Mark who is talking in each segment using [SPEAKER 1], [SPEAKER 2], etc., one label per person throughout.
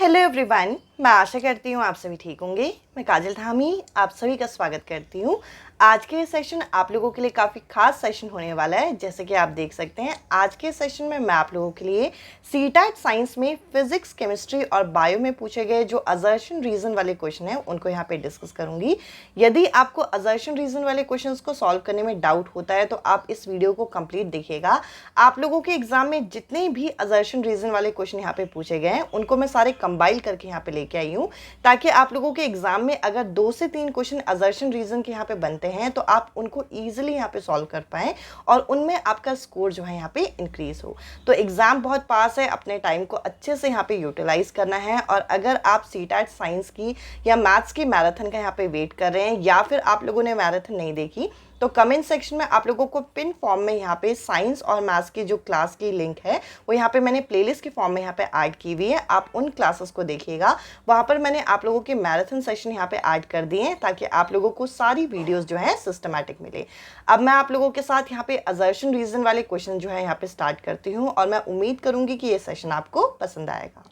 [SPEAKER 1] Hello everyone, मैं आशा करती हूँ आप सभी ठीक होंगे। मैं काजल धामी आप सभी का स्वागत करती हूँ। आज के सेशन आप लोगों के लिए काफ़ी खास सेशन होने वाला है। जैसे कि आप देख सकते हैं, आज के सेशन में मैं आप लोगों के लिए सीटेट साइंस में फिजिक्स, केमिस्ट्री और बायो में पूछे गए जो असर्शन रीज़न वाले क्वेश्चन हैं उनको यहाँ पे डिस्कस करूँगी। यदि आपको असर्शन रीज़न वाले क्वेश्चन को सॉल्व करने में डाउट होता है तो आप इस वीडियो को कंप्लीट देखिएगा। आप लोगों के एग्जाम में जितने भी असर्शन रीज़न वाले क्वेश्चन यहाँ पे पूछे गए हैं उनको मैं सारे कंबाइल करके यहाँ पे लेके आई हूँ, ताकि आप लोगों के एग्जाम में अगर 2 से 3 क्वेश्चन असर्शन रीजन के यहाँ पे बनते हैं तो आप उनको इजीली यहाँ पे सॉल्व कर पाएं और उनमें आपका स्कोर जो है यहाँ पे इंक्रीज हो। तो एग्जाम बहुत पास है, अपने टाइम को अच्छे से यहाँ पे यूटिलाइज करना है। और अगर आप सीटेट साइंस की या मैथ्स की मैराथन का यहाँ पे वेट कर रहे हैं या फिर आप लोगों ने मैराथन नहीं देखी, तो कमेंट सेक्शन में आप लोगों को पिन फॉर्म में यहाँ पे साइंस और मैथ्स की जो क्लास की लिंक है वो यहाँ पे मैंने प्लेलिस्ट के फॉर्म में यहाँ पे ऐड की हुई है। आप उन क्लासेस को देखिएगा, वहाँ पर मैंने आप लोगों के मैराथन सेशन यहाँ पे ऐड कर दिए हैं ताकि आप लोगों को सारी वीडियोस जो है सिस्टमैटिक मिले। अब मैं आप लोगों के साथ यहाँ पे असर्शन रीजन वाले क्वेश्चन जो है यहाँ पे स्टार्ट करती हूँ और मैं उम्मीद करूँगी कि ये सेशन आपको पसंद आएगा।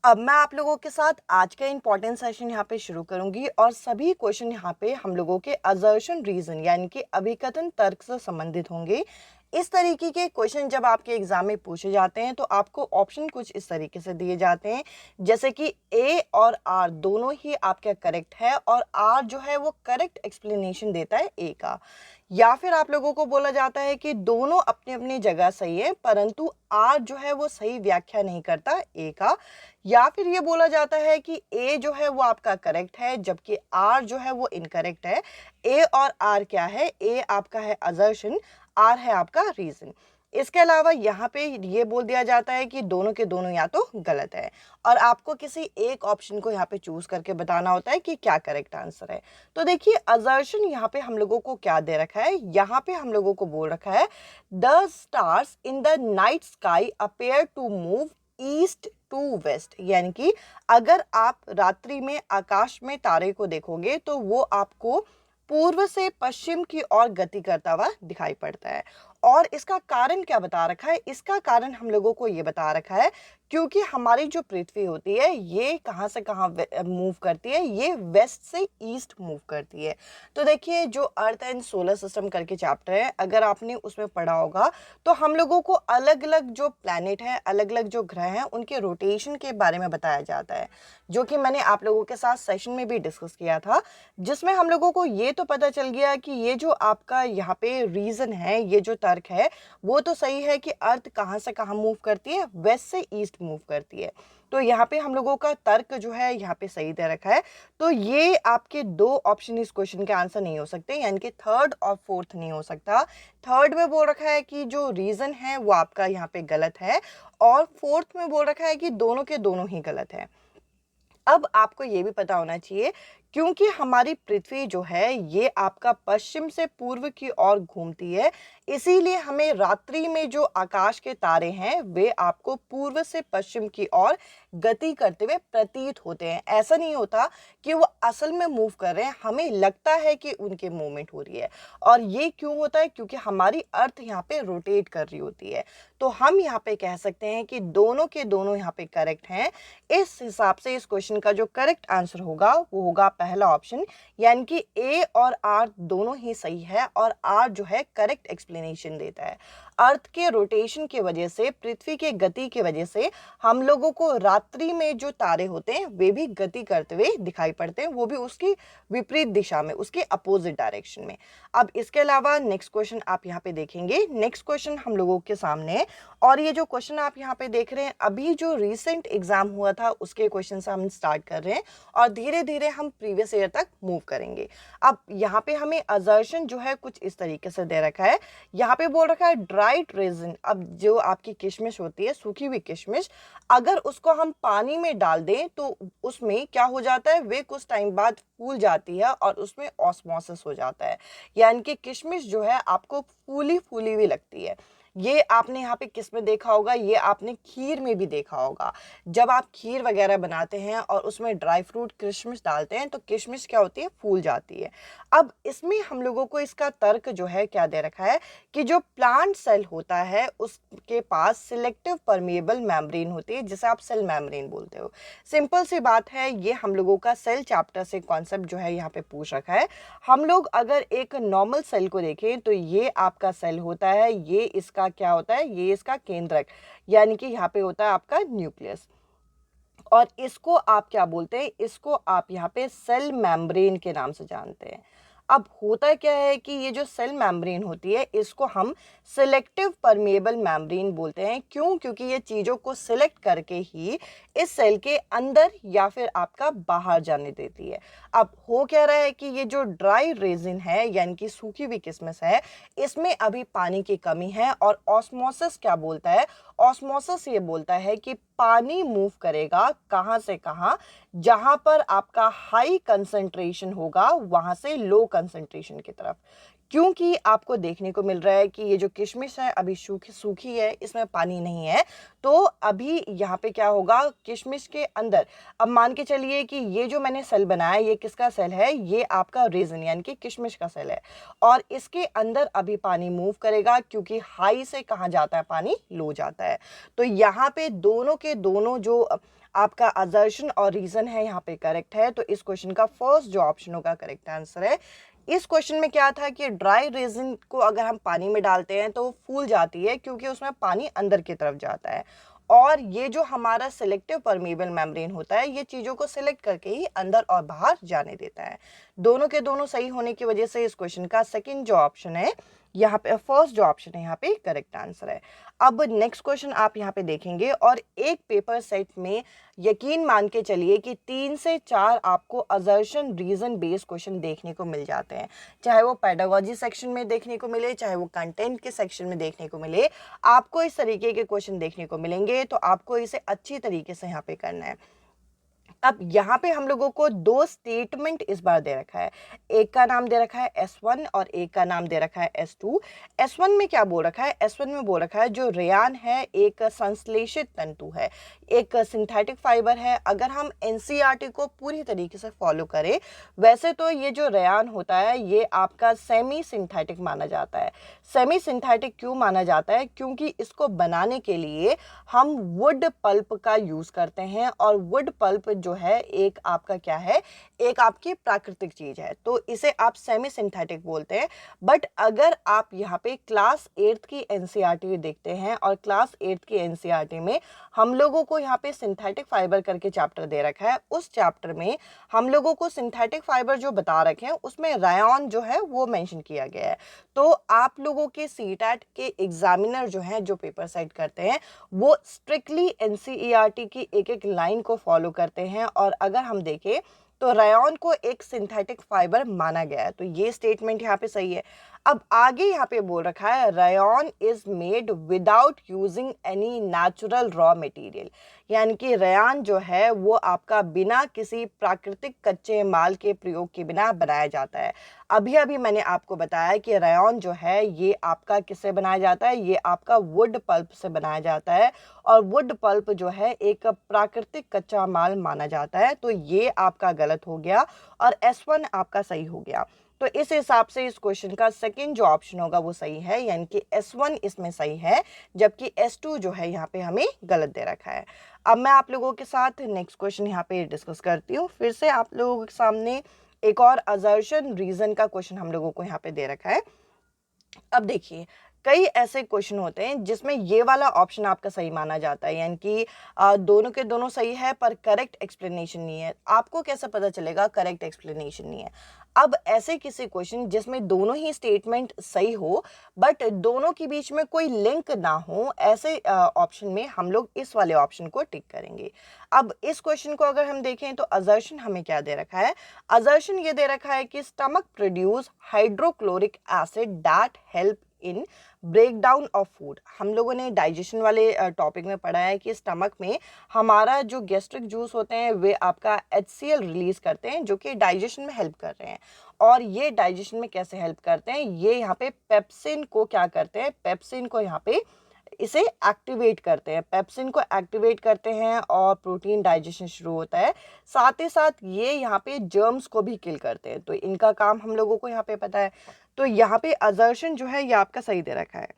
[SPEAKER 1] अब मैं आप लोगों के साथ आज का इंपॉर्टेंट सेशन यहाँ पे शुरू करूंगी और सभी क्वेश्चन यहाँ पे हम लोगों के असर्शन रीजन यानी कि अभिकथन तर्क से संबंधित होंगे। इस तरीके के क्वेश्चन जब आपके एग्जाम में पूछे जाते हैं तो आपको ऑप्शन कुछ इस तरीके से दिए जाते हैं, जैसे कि ए और आर दोनों ही आपका करेक्ट है और आर जो है वो करेक्ट एक्सप्लेनेशन देता है ए का। या फिर आप लोगों को बोला जाता है कि दोनों अपनी अपनी जगह सही है परंतु आर जो है वो सही व्याख्या नहीं करता ए का। या फिर ये बोला जाता है कि ए जो है वो आपका करेक्ट है जबकि आर जो है वो इनकरेक्ट है। ए और आर क्या है? ए आपका है असर्शन, आर है आपका रीजन। इसके अलावा यहाँ पे ये बोल दिया जाता है कि दोनों के दोनों या तो गलत है और आपको किसी एक ऑप्शन को यहाँ पे चूज करके बताना होता है कि क्या करेक्ट आंसर है। तो देखिए असर्शन यहाँ पे हम लोगों को क्या दे रखा है, यहाँ पे हम लोगों को बोल रखा है the stars in the night sky appear to move east to west, यानी कि अगर आप रात्रि में आकाश में तारे को देखोगे तो वो आपको पूर्व से पश्चिम की ओर गति करता हुआ दिखाई पड़ता है। और इसका कारण क्या बता रखा है? इसका कारण हम लोगों को ये बता रखा है क्योंकि हमारी जो पृथ्वी होती है ये कहाँ से कहाँ मूव करती है, ये वेस्ट से ईस्ट मूव करती है। तो देखिए जो अर्थ एंड सोलर सिस्टम करके चैप्टर है, अगर आपने उसमें पढ़ा होगा तो हम लोगों को अलग अलग जो प्लैनेट है, अलग अलग जो ग्रह हैं उनके रोटेशन के बारे में बताया जाता है, जो कि मैंने आप लोगों के साथ सेशन में भी डिस्कस किया था, जिसमें हम लोगों को ये तो पता चल गया कि ये जो आपका यहाँ पे रीजन है, ये जो तर्क है वो तो सही है कि अर्थ कहाँ से कहाँ मूव करती है, वेस्ट से ईस्ट मूव करती है। तो यहाँ पे हम लोगों का तर्क जो है यहाँ पे सही दे रखा है। तो ये आपके 2 ऑप्शन इस क्वेश्चन के आंसर नहीं हो सकते, यानी कि थर्ड और फोर्थ नहीं हो सकता। थर्ड में बोल रखा है कि जो रीजन है वो आपका यहाँ पे गलत है और फोर्थ में बोल रखा है कि दोनों के दोनों ही गलत है। अब आपको ये भी पता होना चाहिए क्योंकि हमारी पृथ्वी जो है ये आपका पश्चिम से पूर्व की ओर घूमती है, इसीलिए हमें रात्रि में जो आकाश के तारे हैं वे आपको पूर्व से पश्चिम की ओर गति करते हुए प्रतीत होते हैं। ऐसा नहीं होता कि वो असल में मूव कर रहे हैं, हमें लगता है कि उनके मूवमेंट हो रही है। और ये क्यों होता है? क्योंकि हमारी अर्थ यहाँ पे रोटेट कर रही होती है। तो हम यहाँ पे कह सकते हैं कि दोनों के दोनों यहाँ पे करेक्ट हैं। इस हिसाब से इस क्वेश्चन का जो करेक्ट आंसर होगा वो होगा पहला ऑप्शन, यानी कि ए और आर दोनों ही सही है और आर जो है करेक्ट एक्सप्लेनेशन देता है। अर्थ के रोटेशन की वजह से, पृथ्वी के गति की वजह से हम लोगों को रात्रि में जो तारे होते हैं वे भी गति करते हुए दिखाई पड़ते हैं, वो भी उसकी विपरीत दिशा में, उसके अपोजिट डायरेक्शन में। अब इसके अलावा नेक्स्ट क्वेश्चन आप यहाँ पे देखेंगे। नेक्स्ट क्वेश्चन हम लोगों के सामने, और ये जो क्वेश्चन आप यहाँ पे देख रहे हैं अभी जो रिसेंट एग्जाम हुआ था उसके क्वेश्चन से हम स्टार्ट कर रहे हैं और धीरे धीरे हम प्रीवियस ईयर तक मूव करेंगे। अब यहाँ पे हमें असर्शन जो है कुछ इस तरीके से दे रखा है। यहाँ पे बोल रखा है ड्राइड रेजिन, अब जो आपकी किशमिश होती है, सूखी हुई किशमिश, अगर उसको हम पानी में डाल दें तो उसमें क्या हो जाता है, वे कुछ टाइम बाद फूल जाती है और उसमें ऑस्मोसिस हो जाता है, यानी कि किशमिश जो है आपको फूली फूली हुई लगती है। ये आपने यहाँ पे किस में देखा होगा, ये आपने खीर में भी देखा होगा। जब आप खीर वगैरह बनाते हैं और उसमें ड्राई फ्रूट किशमिश डालते हैं तो किशमिश क्या होती है, फूल जाती है। अब इसमें हम लोगों को इसका तर्क जो है क्या दे रखा है कि जो प्लांट सेल होता है उसके पास सिलेक्टिव परमेएबल मेम्ब्रेन होती है, जिसे आप सेल मेम्ब्रेन बोलते हो। सिंपल सी बात है, ये हम लोगों का सेल चैप्टर से कॉन्सेप्ट जो है यहाँ पे पूछ रखा है। हम लोग अगर एक नॉर्मल सेल को देखें तो ये आपका सेल होता है, ये इसका क्या होता है, ये इसका केंद्रक, यानी कि यहाँ पे होता है आपका न्यूक्लियस। और इसको आप क्या बोलते हैं, इसको आप यहाँ पे सेल मेम्ब्रेन के नाम से जानते हैं। अब होता क्या है कि ये जो सेल मेम्ब्रेन होती है इसको हम सिलेक्टिव परमेएबल मेम्ब्रेन बोलते हैं। क्यों? क्योंकि ये चीज़ों को सिलेक्ट करके ही इस सेल के अंदर या फिर आपका बाहर जाने देती है। अब हो क्या रहा है कि ये जो ड्राई रेजिन है यानी कि सूखी हुई किशमिश है, इसमें अभी पानी की कमी है और ऑस्मोसिस क्या बोलता है, ऑस्मोसिस ये बोलता है कि पानी मूव करेगा कहाँ से कहाँ, जहां पर आपका हाई कंसंट्रेशन होगा वहां से लो कंसंट्रेशन की तरफ। क्योंकि आपको देखने को मिल रहा है कि ये जो किशमिश है अभी सूखी सूखी है, इसमें पानी नहीं है, तो अभी यहाँ पे क्या होगा, किशमिश के अंदर, अब मान के चलिए कि ये जो मैंने सेल बनाया ये किसका सेल है, ये आपका रेजिन यानी कि किशमिश का सेल है, और इसके अंदर अभी पानी मूव करेगा क्योंकि हाई से कहाँ जाता है पानी, लो जाता है। तो यहाँ पे दोनों के दोनों जो आपका असर्शन और रीजन है यहाँ पे करेक्ट है। तो इस क्वेश्चन का फर्स्ट जो ऑप्शन होगा करेक्ट आंसर है। इस क्वेश्चन में क्या था कि ड्राई रेजिन को अगर हम पानी में डालते हैं तो वो फूल जाती है क्योंकि उसमें पानी अंदर की तरफ जाता है, और ये जो हमारा सिलेक्टिव परमेएबल मेम्ब्रेन होता है ये चीज़ों को सिलेक्ट करके ही अंदर और बाहर जाने देता है। दोनों के दोनों सही होने की वजह से इस क्वेश्चन का सेकंड जो ऑप्शन है यहाँ पे, फर्स्ट जो ऑप्शन है यहाँ पे करेक्ट आंसर है। अब नेक्स्ट क्वेश्चन आप यहाँ पे देखेंगे और एक पेपर सेट में यकीन मान के चलिए कि 3 से 4 आपको असर्शन रीजन बेस्ड क्वेश्चन देखने को मिल जाते हैं, चाहे वो पेडागोजी सेक्शन में देखने को मिले, चाहे वो कंटेंट के सेक्शन में देखने को मिले, आपको इस तरीके के क्वेश्चन देखने को मिलेंगे। तो आपको इसे अच्छी तरीके से यहाँ पे करना है। अब यहाँ पे हम लोगों को दो स्टेटमेंट इस बार दे रखा है, एक का नाम दे रखा है S1 और एक का नाम दे रखा है S2। S1 में क्या बोल रखा है, S1 में बोल रखा है जो रेयान है एक संश्लेषित तंतु है, एक सिंथेटिक फाइबर है। अगर हम एनसीईआरटी को पूरी तरीके से फॉलो करें, वैसे तो ये जो रेयान होता है ये आपका सेमी सिंथेटिक माना जाता है। सेमी सिंथेटिक क्यों माना जाता है, क्योंकि इसको बनाने के लिए हम वुड पल्प का यूज करते हैं, और वुड पल्प जो है एक आपका क्या है, एक आपकी प्राकृतिक चीज है, तो इसे आप सेमी सिंथेटिक बोलते हैं। बट अगर आप यहाँ पे क्लास 8th की एनसीईआरटी देखते हैं, और क्लास 8th की एनसीईआरटी में हम लोगों को यहाँ पे सिंथेटिक फाइबर करके चैप्टर दे रखा है, उस चैप्टर में हम लोगों को सिंथेटिक फाइबर जो बता रखे हैं उसमें रायन जो है वो मेंशन किया गया है। तो आप लोगों के सीटेट के एग्जामिनर जो हैं, जो पेपर सेट करते हैं, वो स्ट्रिक्टली एनसीईआरटी की एक एक लाइन को फॉलो करते हैं, और अगर हम देखें तो रायन को एक सिंथेटिक फाइबर माना गया है, तो ये स्टेटमेंट यहाँ पे सही है। अब आगे यहाँ पे बोल रखा है Ryan is made without using any natural raw material, यानी कि रेयान जो है वो आपका बिना किसी प्राकृतिक कच्चे माल के प्रयोग के बिना बनाया जाता है। अभी अभी मैंने आपको बताया कि रेयान जो है ये आपका किससे बनाया जाता है, ये आपका वुड पल्प से बनाया जाता है, और वुड पल्प जो है एक प्राकृतिक कच्चा माल माना जाता है। तो ये आपका गलत हो गया और S1 आपका सही हो गया। तो इस हिसाब से इस क्वेश्चन का सेकंड जो ऑप्शन होगा वो सही है, यानी कि S1 इसमें सही है, जबकि S2 जो है यहाँ पे हमें गलत दे रखा है। अब मैं आप लोगों के साथ नेक्स्ट क्वेश्चन यहाँ पे डिस्कस करती हूँ। फिर से आप लोगों के सामने एक और असर्शन रीजन का क्वेश्चन हम लोगों को यहाँ पे दे रखा है। अब देखिए, कई ऐसे क्वेश्चन होते हैं जिसमें ये वाला ऑप्शन आपका सही माना जाता है, यानी कि दोनों के दोनों सही है पर करेक्ट एक्सप्लेनेशन नहीं है। आपको कैसे पता चलेगा करेक्ट एक्सप्लेनेशन नहीं है? अब ऐसे किसी क्वेश्चन जिसमें दोनों ही स्टेटमेंट सही हो बट दोनों के बीच में कोई लिंक ना हो, ऐसे ऑप्शन में हम लोग इस वाले ऑप्शन को टिक करेंगे। अब इस क्वेश्चन को अगर हम देखें तो असर्शन हमें क्या दे रखा है, असर्शन ये दे रखा है कि stomach produce hydrochloric acid that help in break down of food. हम लोगों ने डाइजेशन वाले टॉपिक में पढ़ा है कि स्टमक में हमारा जो गैस्ट्रिक जूस होते हैं वे आपका HCl रिलीज करते हैं, जो कि डाइजेशन में हेल्प कर रहे हैं। और ये डाइजेशन में कैसे हेल्प करते हैं, ये यहाँ पे पेप्सिन को क्या करते हैं, पेप्सिन को यहाँ पे इसे एक्टिवेट करते हैं, पेप्सिन को एक्टिवेट करते हैं और प्रोटीन डाइजेशन शुरू होता है। साथ ही साथ ये यहाँ पे जर्म्स को भी किल करते हैं, तो इनका काम हम लोगों को यहाँ पे पता है। तो यहाँ पे असर्शन जो है ये आपका सही दे रखा है।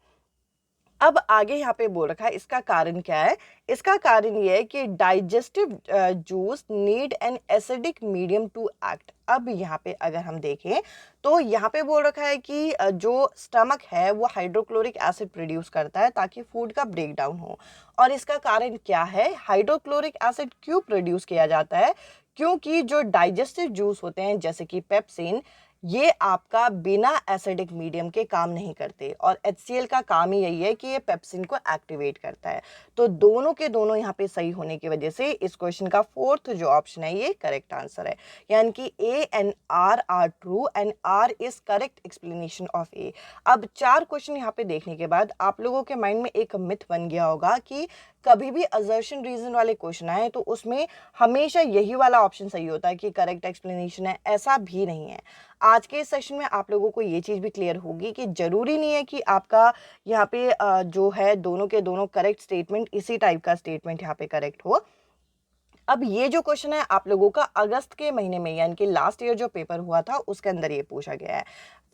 [SPEAKER 1] अब आगे यहाँ पे बोल रखा है इसका कारण क्या है। इसका कारण ये है कि digestive juice need an acidic medium to act. अब यहाँ पे अगर हम देखें तो यहाँ पे बोल रखा है कि जो स्टमक है वो हाइड्रोक्लोरिक एसिड प्रोड्यूस करता है ताकि फूड का ब्रेक डाउन हो। और इसका कारण क्या है, हाइड्रोक्लोरिक एसिड क्यों प्रोड्यूस किया जाता है, क्योंकि जो डाइजेस्टिव जूस होते हैं जैसे कि पेप्सिन, ये आपका बिना एसिडिक मीडियम के काम नहीं करते और HCl का काम ही यही है कि ये पेप्सिन को एक्टिवेट करता है। तो दोनों के दोनों यहाँ पे सही होने की वजह से इस क्वेश्चन का फोर्थ जो ऑप्शन है ये करेक्ट आंसर है, यानी कि A and R R true and R is correct explanation of A। अब 4 क्वेश्चन यहाँ पे देखने के बाद आप लोगों के माइंड में एक मिथ बन गया होगा कि कभी भी असर्शन रीजन वाले क्वेश्चन आए तो उसमें हमेशा यही वाला ऑप्शन सही होता है कि करेक्ट एक्सप्लेनेशन है। ऐसा भी नहीं है। आज के इस सेशन में आप लोगों को ये चीज़ भी क्लियर होगी कि ज़रूरी नहीं है कि आपका यहाँ पे जो है दोनों के दोनों करेक्ट स्टेटमेंट इसी टाइप का स्टेटमेंट यहाँ पे करेक्ट हो। अब ये जो क्वेश्चन है आप लोगों का अगस्त के महीने में यानी कि लास्ट ईयर जो पेपर हुआ था उसके अंदर ये पूछा गया है।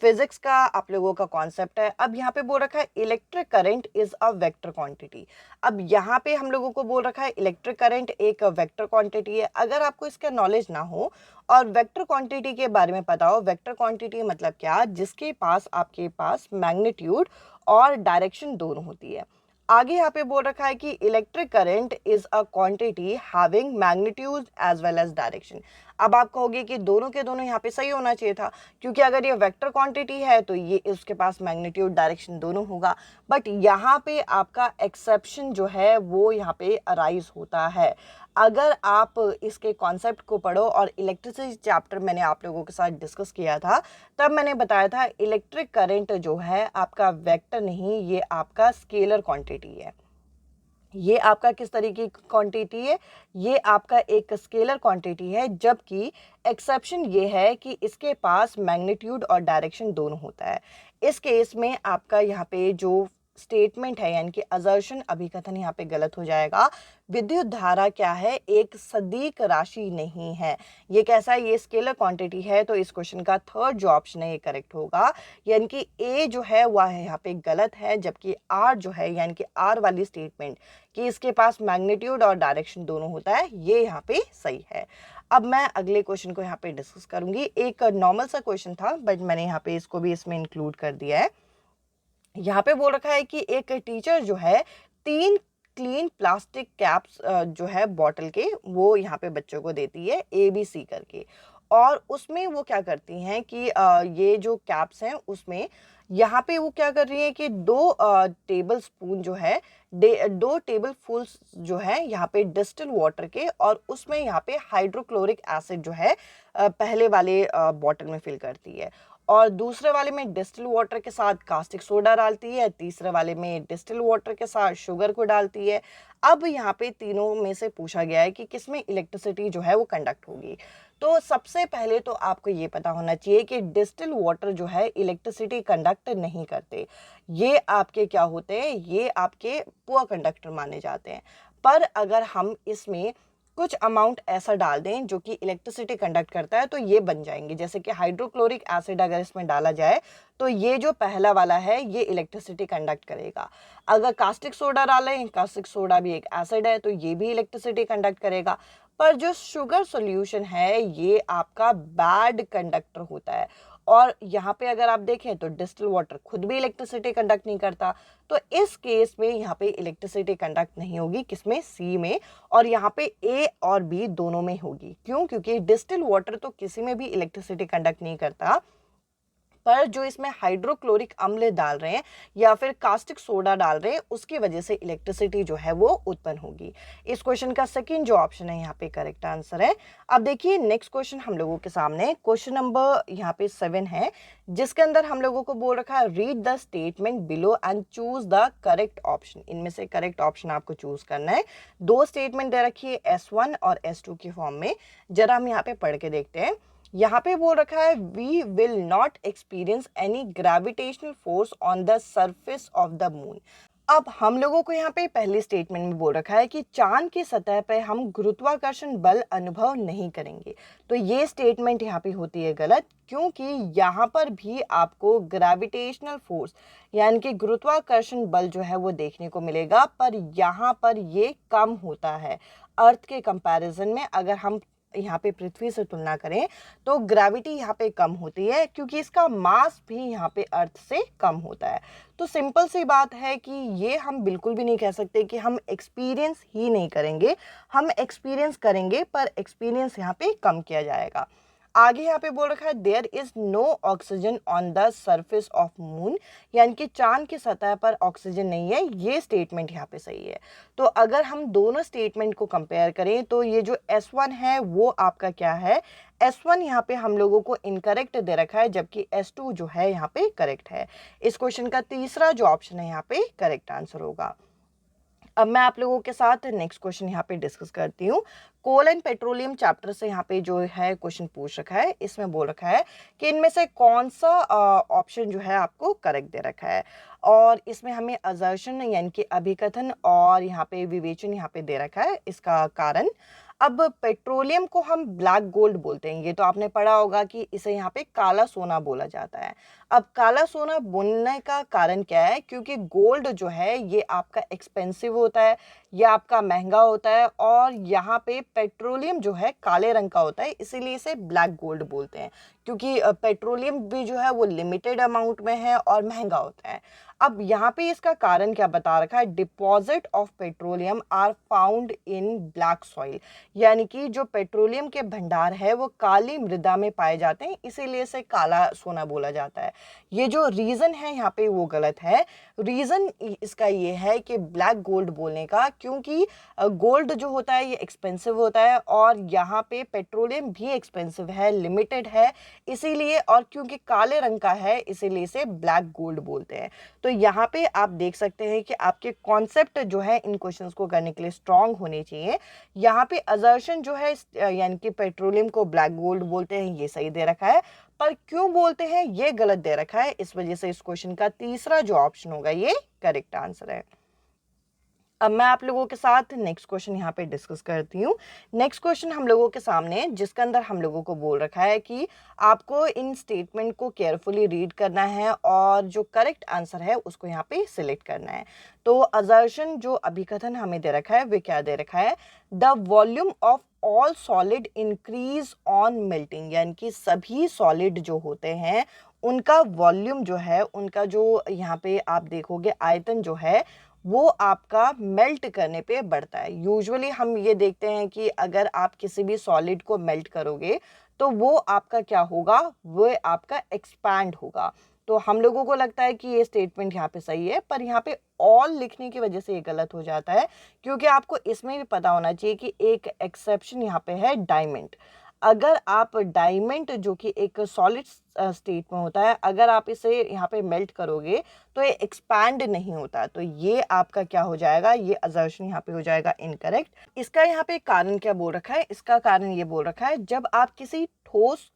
[SPEAKER 1] फिजिक्स का आप लोगों का कॉन्सेप्ट है। अब यहाँ पे बोल रखा है electric current is a vector quantity. अब यहाँ पे हम लोगों को बोल रखा है इलेक्ट्रिक करंट एक वेक्टर क्वांटिटी है। अगर आपको इसका नॉलेज ना हो और वेक्टर क्वांटिटी के बारे में पता हो, वेक्टर क्वांटिटी मतलब क्या, जिसके पास आपके पास मैग्नीट्यूड और डायरेक्शन दोनों होती है। आगे यहाँ पे बोल रखा है कि electric current is a quantity having magnitude as well as direction. अब आप कहोगे कि दोनों के दोनों यहाँ पे सही होना चाहिए था, क्योंकि अगर ये वेक्टर क्वांटिटी है तो ये इसके पास मैग्नीट्यूड डायरेक्शन दोनों होगा। बट यहाँ पे आपका एक्सेप्शन जो है वो यहाँ पे अराइज होता है। अगर आप इसके कॉन्सेप्ट को पढ़ो, और इलेक्ट्रिसिटी चैप्टर मैंने आप लोगों के साथ डिस्कस किया था, तब मैंने बताया था इलेक्ट्रिक करंट जो है आपका वेक्टर नहीं, ये आपका स्केलर क्वांटिटी है। ये आपका किस तरीके की क्वांटिटी है, ये आपका एक स्केलर क्वांटिटी है, जबकि एक्सेप्शन ये है कि इसके पास मैग्नीट्यूड और डायरेक्शन दोनों होता है। इस केस में आपका यहाँ पे जो स्टेटमेंट है यानी कि असर्शन अभिकथन यहाँ पे गलत हो जाएगा। विद्युत धारा क्या है, एक सदिक राशि नहीं है। ये कैसा है, ये स्केलर क्वांटिटी है। तो इस क्वेश्चन का थर्ड जो ऑप्शन है ये करेक्ट होगा, यानी कि ए जो है वह यहाँ पे गलत है, जबकि आर जो है यानी कि आर वाली स्टेटमेंट कि इसके पास मैग्नीट्यूड और डायरेक्शन दोनों होता है, ये यहाँ पे सही है। अब मैं अगले क्वेश्चन को यहाँ पे डिस्कस करूंगी। एक नॉर्मल सा क्वेश्चन था बट मैंने यहाँ पे इसको भी इसमें इंक्लूड कर दिया है। यहाँ पे बोल रखा है कि एक टीचर जो है 3 क्लीन प्लास्टिक कैप्स जो है बॉटल के, वो यहाँ पे बच्चों को देती है ABC करके। और उसमें वो क्या करती हैं कि ये जो कैप्स हैं उसमें यहाँ पे वो क्या कर रही है कि 2 टेबल स्पून जो है 2 टेबल फुल जो है यहाँ पे डिस्टिल वाटर के, और उसमें यहाँ पे हाइड्रोक्लोरिक एसिड जो है पहले वाले बॉटल में फिल करती है, और दूसरे वाले में डिस्टिल वाटर के साथ कास्टिक सोडा डालती है, तीसरे वाले में डिस्टिल वाटर के साथ शुगर को डालती है। अब यहाँ पे तीनों में से पूछा गया है कि किसमें इलेक्ट्रिसिटी जो है वो कंडक्ट होगी। तो सबसे पहले तो आपको ये पता होना चाहिए कि डिस्टिल वाटर जो है इलेक्ट्रिसिटी कंडक्ट नहीं करते। ये आपके क्या होते हैं, ये आपके पुअर कंडक्टर माने जाते हैं। पर अगर हम इसमें कुछ अमाउंट ऐसा डाल दें जो कि इलेक्ट्रिसिटी कंडक्ट करता है तो ये बन जाएंगे। जैसे कि हाइड्रोक्लोरिक एसिड अगर इसमें डाला जाए तो ये जो पहला वाला है ये इलेक्ट्रिसिटी कंडक्ट करेगा। अगर कास्टिक सोडा डालें, कास्टिक सोडा भी एक एसिड है, तो ये भी इलेक्ट्रिसिटी कंडक्ट करेगा। पर जो शुगर सॉल्यूशन है ये आपका बैड कंडक्टर होता है, और यहाँ पे अगर आप देखें तो डिस्टिल वाटर खुद भी इलेक्ट्रिसिटी कंडक्ट नहीं करता। तो इस केस में यहाँ पे इलेक्ट्रिसिटी कंडक्ट नहीं होगी, किसमें, सी में, और यहाँ पे ए और बी दोनों में होगी। क्यों? क्योंकि डिस्टिल वाटर तो किसी में भी इलेक्ट्रिसिटी कंडक्ट नहीं करता, पर जो इसमें हाइड्रोक्लोरिक अम्ल डाल रहे हैं या फिर कास्टिक सोडा डाल रहे हैं उसकी वजह से इलेक्ट्रिसिटी जो है वो उत्पन्न होगी। इस क्वेश्चन का सेकंड जो ऑप्शन है यहाँ पे करेक्ट आंसर है। अब देखिए नेक्स्ट क्वेश्चन हम लोगों के सामने क्वेश्चन नंबर यहाँ पे 7 है, जिसके अंदर हम लोगों को बोल रखा है read the statement below and choose the correct option. इनमें से करेक्ट ऑप्शन आपको चूज करना है। दो स्टेटमेंट दे रखी है S1 और S2 की फॉर्म में, जरा हम यहाँ पे पढ़ के देखते हैं। यहाँ पे बोल रखा है we will not experience any gravitational force on the surface of the moon. अब हम लोगों को यहाँ पे पहली स्टेटमेंट में बोल रखा है कि चांद की सतह पे हम गुरुत्वाकर्षण बल अनुभव नहीं करेंगे। तो ये स्टेटमेंट यहाँ पे होती है गलत, क्योंकि यहाँ पर भी आपको ग्रेविटेशनल फोर्स यानी कि गुरुत्वाकर्षण बल जो है वो देखने को मिलेगा, पर यहाँ पर ये कम होता है अर्थ के कंपैरिजन में। अगर हम यहाँ पे पृथ्वी से तुलना करें तो ग्रेविटी यहाँ पे कम होती है, क्योंकि इसका मास भी यहाँ पे अर्थ से कम होता है। तो सिंपल सी बात है कि ये हम बिल्कुल भी नहीं कह सकते कि हम एक्सपीरियंस ही नहीं करेंगे, हम एक्सपीरियंस करेंगे पर एक्सपीरियंस यहाँ पे कम किया जाएगा। आगे यहाँ पे बोल रखा है there is no oxygen on the surface of moon, यानी कि चांद की सतह पर ऑक्सीजन नहीं है। ये स्टेटमेंट यहाँ पे सही है। तो अगर हम दोनों स्टेटमेंट को कंपेयर करें तो ये जो S1 है वो आपका क्या है, S1 यहाँ पे हम लोगों को इनकरेक्ट दे रखा है, जबकि S2 जो है यहाँ पे करेक्ट है। इस क्वेश्चन का तीसरा जो ऑप्शन है यहाँ पे करेक्ट आंसर होगा। अब मैं आप लोगों के साथ नेक्स्ट क्वेश्चन यहाँ पे डिस्कस करती हूँ। कोल एंड पेट्रोलियम चैप्टर से यहाँ पे जो है क्वेश्चन पूछ रखा है, इसमें बोल रखा है कि इनमें से कौन सा ऑप्शन जो है आपको करेक्ट दे रखा है, और इसमें हमें असर्शन यानी कि अभिकथन और यहाँ पे विवेचन यहाँ पे दे रखा है। इसका कारण, अब पेट्रोलियम को हम ब्लैक गोल्ड बोलते हैं, ये तो आपने पढ़ा होगा कि इसे यहाँ पे काला सोना बोला जाता है। अब काला सोना बोलने का कारण क्या है, क्योंकि गोल्ड जो है ये आपका एक्सपेंसिव होता है, ये आपका महंगा होता है, और यहाँ पे पेट्रोलियम जो है काले रंग का होता है, इसीलिए इसे ब्लैक गोल्ड बोलते हैं, क्योंकि पेट्रोलियम भी जो है वो लिमिटेड अमाउंट में है और महंगा होता है। अब यहाँ पे इसका कारण क्या बता रखा है, deposit of petroleum are found in black soil, यानी कि जो पेट्रोलियम के भंडार है वो काली मृदा में पाए जाते हैं, इसीलिए इसे काला सोना बोला जाता है। ये जो रीज़न है यहाँ पे वो गलत है। रीज़न इसका ये है कि ब्लैक गोल्ड बोलने का, क्योंकि गोल्ड जो होता है ये एक्सपेंसिव होता है, और यहाँ पे पेट्रोलियम भी एक्सपेंसिव है, लिमिटेड है, इसीलिए, और क्योंकि काले रंग का है इसीलिए इसे ब्लैक गोल्ड बोलते हैं। तो यहाँ पे आप देख सकते हैं कि आपके कॉन्सेप्ट जो है इन क्वेश्चंस को करने के लिए स्ट्रांग होने चाहिए। यहाँ पे असर्शन जो है यानी कि पेट्रोलियम को ब्लैक गोल्ड बोलते हैं, ये सही दे रखा है, पर क्यों बोलते हैं ये गलत दे रखा है। इस वजह से इस क्वेश्चन का तीसरा जो ऑप्शन होगा ये करेक्ट आंसर है। अब मैं आप लोगों के साथ नेक्स्ट क्वेश्चन यहाँ पे डिस्कस करती हूँ। नेक्स्ट क्वेश्चन हम लोगों के सामने, जिसके अंदर हम लोगों को बोल रखा है कि आपको इन स्टेटमेंट को केयरफुली रीड करना है और जो करेक्ट आंसर है उसको यहाँ पे सिलेक्ट करना है। तो असर्शन जो अभिकथन हमें दे रखा है वे क्या दे रखा है, the volume of all solid increase on melting, यानी कि सभी सॉलिड जो होते हैं उनका वॉल्यूम जो है, उनका जो यहाँ पे आप देखोगे आयतन जो है वो आपका मेल्ट करने पे बढ़ता है। यूजुअली हम ये देखते हैं कि अगर आप किसी भी सॉलिड को मेल्ट करोगे तो वो आपका क्या होगा, वो आपका एक्सपैंड होगा। तो हम लोगों को लगता है कि ये स्टेटमेंट यहाँ पे सही है, पर यहाँ पे ऑल लिखने की वजह से ये गलत हो जाता है, क्योंकि आपको इसमें भी पता होना चाहिए कि एक एक्सेप्शन यहाँ पे है डायमंड। अगर आप डायमंड जो कि एक सॉलिड स्टेट में होता है, अगर आप इसे यहाँ पे मेल्ट करोगे तो ये एक्सपैंड नहीं होता। तो ये आपका क्या हो जाएगा, ये असर्शन यहाँ पे हो जाएगा इनकरेक्ट। इसका यहाँ पे कारण क्या बोल रखा है, इसका कारण ये बोल रखा है जब आप किसी ठोस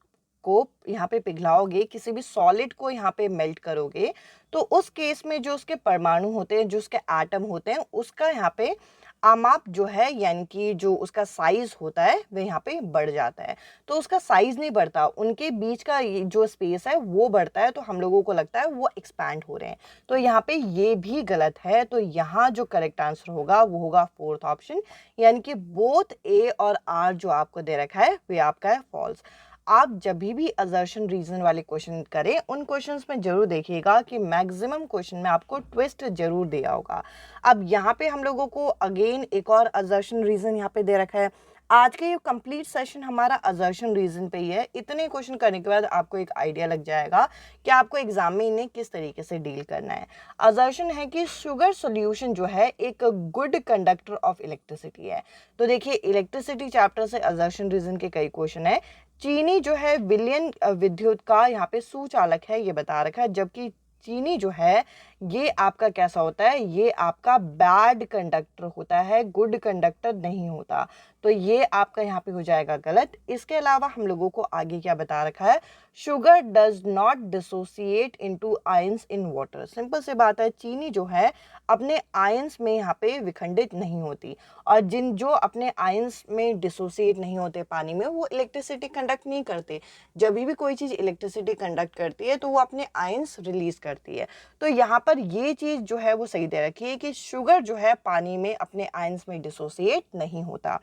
[SPEAKER 1] को यहाँ पे पिघलाओगे, किसी भी सॉलिड को यहाँ पे मेल्ट करोगे, तो उस केस में जो उसके परमाणु होते हैं, जो उसके एटम होते हैं, उसका यहाँ पे आमाप जो है यानी कि जो उसका साइज होता है वह यहाँ पे बढ़ जाता है। तो उसका साइज नहीं बढ़ता, उनके बीच का जो स्पेस है वो बढ़ता है, तो हम लोगों को लगता है वो एक्सपैंड हो रहे हैं। तो यहाँ पे ये भी गलत है। तो यहाँ जो करेक्ट आंसर होगा वो होगा फोर्थ ऑप्शन, यानी कि बोथ ए और आर जो आपको दे रखा है वे आपका है फॉल्स। आप जब भी असर्शन रीजन वाले क्वेश्चन करें उन क्वेश्चंस में जरूर देखिएगा कि मैक्सिमम क्वेश्चन में आपको ट्विस्ट जरूर दिया होगा। अब यहाँ पे हम लोगों को अगेन एक और असर्शन रीजन यहाँ पे दे रखा है। आज का ये कंप्लीट सेशन हमारा असर्शन रीजन पे ही है। इतने क्वेश्चन करने के बाद आपको एक आइडिया लग जाएगा कि आपको एग्जाम में इन्हें किस तरीके से डील करना है। असर्शन है कि शुगर सॉल्यूशन जो है एक गुड कंडक्टर ऑफ इलेक्ट्रिसिटी है। तो देखिए इलेक्ट्रिसिटी चैप्टर से असर्शन रीजन के कई क्वेश्चन है। चीनी जो है विलयन विद्युत का यहाँ पे सुचालक है, ये बता रखा है, जबकि चीनी जो है ये आपका कैसा होता है, ये आपका बैड कंडक्टर होता है, गुड कंडक्टर नहीं होता। तो ये आपका यहाँ पे हो जाएगा गलत। इसके अलावा हम लोगों को आगे क्या बता रखा है, sugar does not dissociate into ions in water. Simple सी बात है, चीनी जो है अपने आयंस में यहाँ पे विखंडित नहीं होती, और जो अपने आयंस में डिसोसिएट नहीं होते पानी में, वो इलेक्ट्रिसिटी कंडक्ट नहीं करते। जब भी कोई चीज़ इलेक्ट्रिसिटी कंडक्ट करती है तो वो अपने आयंस रिलीज करती है। तो यहाँ पर ये चीज़ जो है वो सही दे रखी है कि शुगर जो है पानी में अपने आयंस में डिसोसिएट नहीं होता।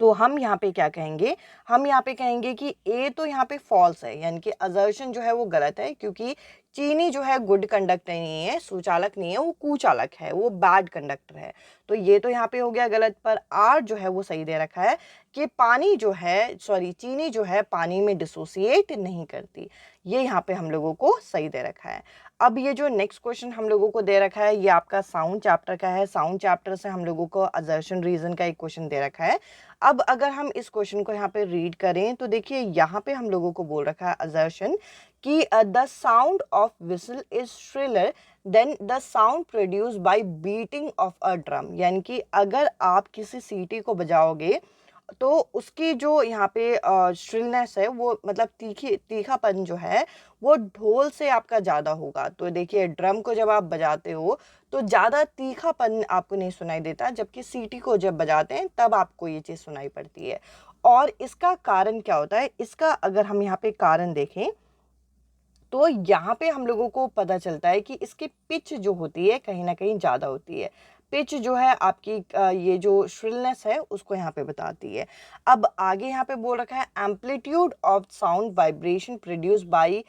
[SPEAKER 1] तो हम यहाँ पे क्या कहेंगे, हम यहाँ पे कहेंगे कि ए तो यहाँ पे फॉल्स है, यानी कि असर्शन जो है वो गलत है, क्योंकि चीनी जो है गुड कंडक्टर नहीं है, सुचालक नहीं है, वो कुचालक है, वो बैड कंडक्टर है। तो ये तो यहाँ पे हो गया गलत। पर आर जो है वो सही दे रखा है कि पानी जो है, सॉरी, चीनी जो है पानी में डिसोसिएट नहीं करती। ये यहाँ पे हम लोगों को सही दे रखा है। अब ये जो नेक्स्ट क्वेश्चन हम लोगों को दे रखा है, ये आपका साउंड चैप्टर का है। साउंड चैप्टर से हम लोगों को असर्शन रीजन का एक क्वेश्चन दे रखा है। अब अगर हम इस क्वेश्चन को यहाँ पे रीड करें तो देखिए यहाँ पे हम लोगों को बोल रखा है असर्शन कि the sound of whistle is shriller than the sound produced by beating of a drum. यानी कि अगर आप किसी सीटी को बजाओगे तो उसकी जो यहाँ पे श्रिलनेस है, वो मतलब तीखापन जो है वो ढोल से आपका ज़्यादा होगा। तो देखिए ड्रम को जब आप बजाते हो तो ज़्यादा तीखापन आपको नहीं सुनाई देता, जबकि सीटी को जब बजाते हैं तब आपको ये चीज़ सुनाई पड़ती है। और इसका कारण क्या होता है, इसका अगर हम यहाँ पे कारण देखें तो यहाँ पे हम लोगों को पता चलता है कि इसकी पिच जो होती है कहीं ना कहीं ज़्यादा होती है। पिच जो है आपकी ये जो श्रिलनेस है उसको यहाँ पे बताती है। अब आगे यहाँ पे बोल रखा है amplitude of sound vibration produce by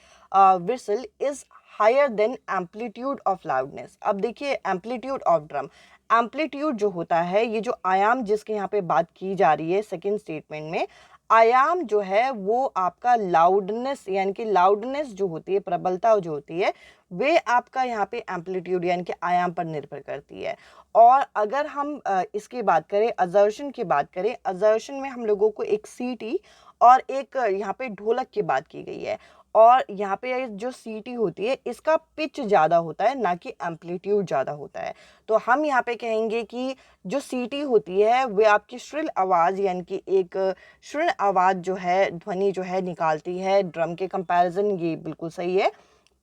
[SPEAKER 1] whistle is higher than amplitude of loudness. अब देखिए एम्पलीट्यूड ऑफ ड्रम, एम्पलीट्यूड जो होता है, ये जो आयाम जिसके यहाँ पे बात की जा रही है सेकेंड स्टेटमेंट में, आयाम जो है वो आपका लाउडनेस, यानी कि लाउडनेस जो होती है, प्रबलता जो होती है, वे आपका यहाँ पे एम्पलीट्यूड यानी कि आयाम पर निर्भर करती है। और अगर हम इसकी बात करें, असर्शन की बात करें, असर्शन में हम लोगों को एक सीटी और एक यहाँ पे ढोलक की बात की गई है। और यहाँ पे जो सीटी होती है इसका पिच ज़्यादा होता है, ना कि एम्पलीट्यूड ज़्यादा होता है। तो हम यहाँ पे कहेंगे कि जो सीटी होती है वे आपकी श्रिल आवाज़, यानी कि एक श्रिल आवाज़ जो है, ध्वनि जो है निकालती है ड्रम के कंपैरिजन। ये बिल्कुल सही है।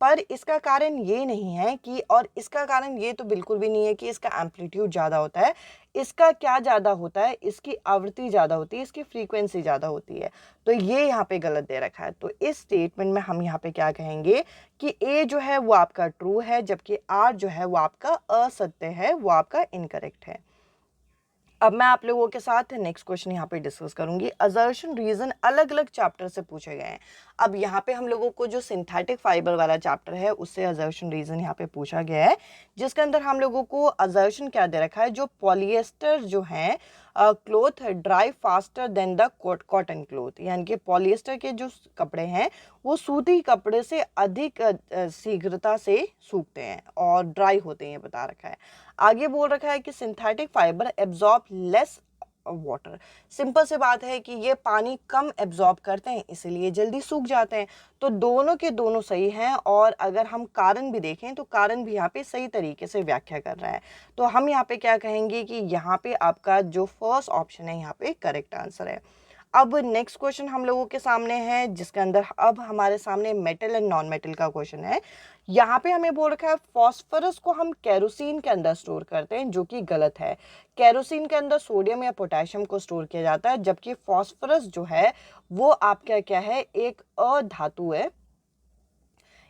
[SPEAKER 1] पर इसका कारण ये नहीं है कि, और इसका कारण ये तो बिल्कुल भी नहीं है कि इसका एम्पलीट्यूड ज़्यादा होता है। इसका क्या ज़्यादा होता है, इसकी आवृत्ति ज़्यादा होती है, इसकी फ्रीक्वेंसी ज़्यादा होती है। तो ये यहाँ पे गलत दे रखा है। तो इस स्टेटमेंट में हम यहाँ पे क्या कहेंगे कि ए जो है वो आपका ट्रू है, जबकि आर जो है वो आपका असत्य है, वो आपका इनकरेक्ट है। अब मैं आप लोगों के साथ नेक्स्ट क्वेश्चन यहाँ पे डिस्कस करूंगी। असर्शन रीजन अलग अलग चैप्टर से पूछे गए हैं। अब यहाँ पे हम लोगों को जो सिंथेटिक फाइबर वाला चैप्टर है उससे असर्शन रीजन यहाँ पे पूछा गया है, जिसके अंदर हम लोगों को असर्शन क्या दे रखा है, जो पॉलिएस्टर जो है cloth dry faster than the cotton cloth. यानी कि पॉलिएस्टर के जो कपड़े हैं वो सूती कपड़े से अधिक शीघ्रता से सूखते हैं और ड्राई होते हैं, बता रखा है। आगे बोल रखा है कि synthetic fibre absorb less water. Simple सी बात है कि ये पानी कम एब्जॉर्ब करते हैं, इसीलिए जल्दी सूख जाते हैं। तो दोनों के दोनों सही हैं। और अगर हम कारण भी देखें तो कारण भी यहाँ पे सही तरीके से व्याख्या कर रहा है। तो हम यहाँ पे क्या कहेंगे कि यहाँ पे आपका जो फर्स्ट ऑप्शन है यहाँ पे करेक्ट आंसर है। अब नेक्स्ट क्वेश्चन हम लोगों के सामने है, जिसके अंदर अब हमारे सामने मेटल एंड नॉन मेटल का क्वेश्चन है। यहाँ पे हमें बोल रखा है फॉस्फोरस को हम केरोसिन के अंदर स्टोर करते हैं, जो कि गलत है। केरोसिन के अंदर सोडियम या पोटेशियम को स्टोर किया जाता है, जबकि फॉस्फोरस जो है वो आपका क्या है, एक अधातु है।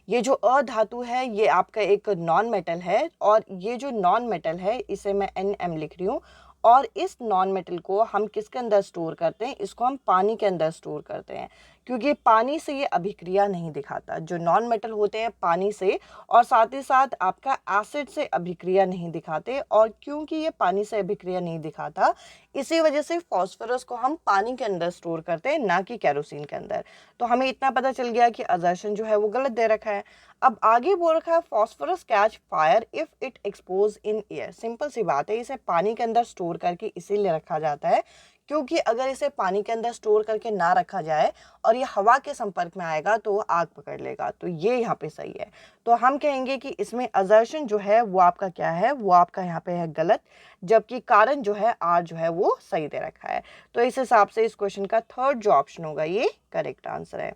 [SPEAKER 1] ये जो अधातु है ये आपका एक नॉन मेटल है, और ये जो नॉन मेटल है इसे मैं NM लिख रही हूँ। और इस नॉन मेटल को हम किसके अंदर स्टोर करते हैं, इसको हम पानी के अंदर स्टोर करते हैं। क्योंकि पानी से ये अभिक्रिया नहीं दिखाता। जो नॉन मेटल होते हैं पानी से और साथ ही साथ आपका एसिड से अभिक्रिया नहीं दिखाते, और क्योंकि ये पानी से अभिक्रिया नहीं दिखाता इसी वजह से फॉस्फोरस को हम पानी के अंदर स्टोर करते हैं, ना कि केरोसिन के अंदर। तो हमें इतना पता चल गया कि असर्शन जो है वो गलत दे रखा है। अब आगे बोल रखा है phosphorus catch fire if it expose in air. Simple सी बात है, इसे पानी के अंदर स्टोर करके इसीलिए रखा जाता है क्योंकि अगर इसे पानी के अंदर स्टोर करके ना रखा जाए और ये हवा के संपर्क में आएगा तो आग पकड़ लेगा। तो ये यहाँ पे सही है। तो हम कहेंगे कि इसमें असर्शन जो है वो आपका क्या है, वो आपका यहाँ पे है गलत, जबकि कारण जो है आर जो है वो सही दे रखा है। तो इस हिसाब से इस क्वेश्चन का थर्ड जो ऑप्शन होगा ये करेक्ट आंसर है।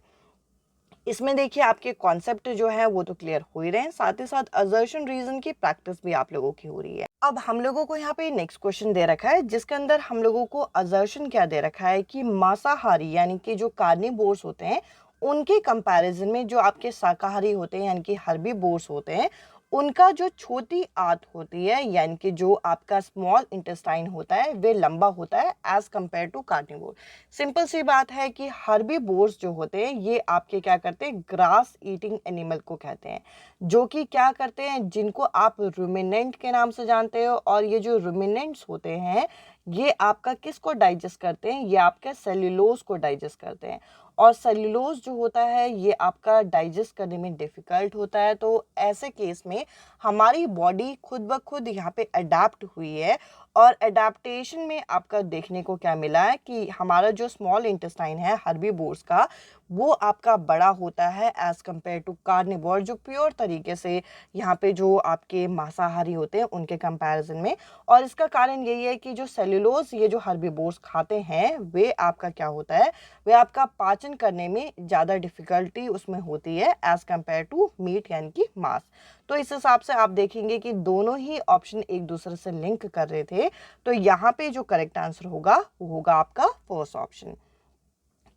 [SPEAKER 1] इसमें देखिए आपके कॉन्सेप्ट जो है वो तो क्लियर हो ही रहे हैं, साथ ही साथ असर्शन रीजन की प्रैक्टिस भी आप लोगों की हो रही है। अब हम लोगों को यहाँ पे नेक्स्ट क्वेश्चन दे रखा है जिसके अंदर हम लोगों को असर्शन क्या दे रखा है कि मांसाहारी यानी कि जो कार्निवोर्स होते हैं उनके कंपैरिजन में जो आपके शाकाहारी होते हैं यानी कि हर्बीवोर्स होते हैं उनका जो छोटी आंत होती है यानी कि जो आपका स्मॉल इंटेस्टाइन होता है वे लंबा होता है as compared to carnivore. Simple सी बात है कि हर्बीवोर्स जो होते हैं ये आपके क्या करते हैं, ग्रास ईटिंग एनिमल को कहते हैं, जो कि क्या करते हैं, जिनको आप रुमिनेंट के नाम से जानते हो। और ये जो रुमिनेंट्स होते हैं ये आपका किसको डाइजेस्ट करते हैं, ये आपके सेल्यूलोज को डाइजेस्ट करते हैं। और सेल्यूलोज जो होता है ये आपका डाइजेस्ट करने में डिफ़िकल्ट होता है। तो ऐसे केस में हमारी बॉडी खुद ब खुद यहाँ पे अडेप्ट हुई है, और अडेप्टेशन में आपका देखने को क्या मिला है कि हमारा जो स्मॉल इंटेस्टाइन है हर्बीवोर्स का वो आपका बड़ा होता है एज़ कम्पेयर टू कार्निवोर, जो प्योर तरीके से यहाँ पे जो आपके मांसाहारी होते हैं उनके कंपैरिजन में। और इसका कारण यही है कि जो सेल्यूलोज ये जो हर्बीवोर्स खाते हैं वे आपका क्या होता है, वे आपका पाचन करने में ज़्यादा डिफ़िकल्टी उसमें होती है एज़ कम्पेयर टू मीट यानी कि मांस। तो इस हिसाब से आप देखेंगे कि दोनों ही ऑप्शन एक दूसरे से लिंक कर रहे थे। तो यहाँ पे जो करेक्ट आंसर होगा वो होगा आपका फर्स्ट ऑप्शन।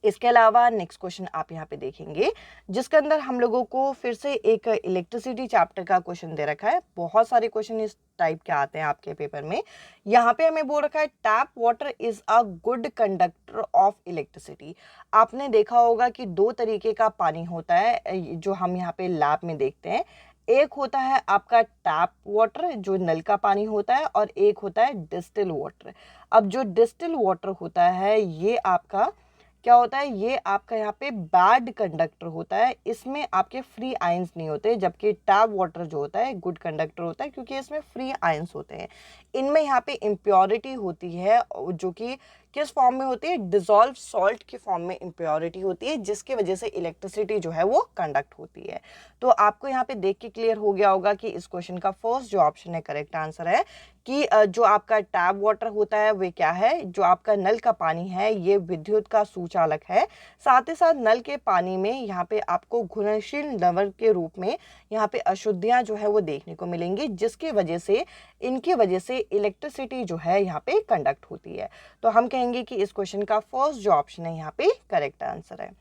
[SPEAKER 1] इसके अलावा नेक्स्ट क्वेश्चन आप यहाँ पे देखेंगे जिसके अंदर हम लोगों को फिर से एक इलेक्ट्रिसिटी चैप्टर का क्वेश्चन दे रखा है। बहुत सारे क्वेश्चन इस टाइप के आते हैं आपके पेपर में। यहाँ पे हमें बोल रखा है tap water is a good conductor of electricity. आपने देखा होगा कि दो तरीके का पानी होता है जो हम यहाँ पे लैब में देखते हैं। एक होता है आपका टैप वाटर जो नल का पानी होता है, और एक होता है डिस्टिल वाटर। अब जो डिस्टिल वाटर होता है ये आपका क्या होता है, ये आपका यहाँ पे बैड कंडक्टर होता है, इसमें आपके फ्री आयंस नहीं होते। जबकि टैप वाटर जो होता है गुड कंडक्टर होता है क्योंकि इसमें फ्री आयंस होते हैं। इनमें यहाँ पे इम्प्योरिटी होती है जो कि किस फॉर्म में होती है, डिजॉल्व सॉल्ट के फॉर्म में इम्प्योरिटी होती है, जिसकी वजह से इलेक्ट्रिसिटी जो है वो कंडक्ट होती है। तो आपको यहाँ पे देख के क्लियर हो गया होगा कि इस क्वेश्चन का फर्स्ट जो ऑप्शन है करेक्ट आंसर है कि जो आपका टैप वाटर होता है वे क्या है, जो आपका नल का पानी है ये विद्युत का सुचालक है। साथ ही साथ नल के पानी में यहाँ पे आपको घुलनशील लवण के रूप में यहाँ पे अशुद्धियाँ जो है वो देखने को मिलेंगी, जिसकी वजह से इनकी वजह से इलेक्ट्रिसिटी जो है यहाँ पे कंडक्ट होती है। तो हम कहेंगे कि इस क्वेश्चन का फर्स्ट जो ऑप्शन है यहाँ पे करेक्ट आंसर है।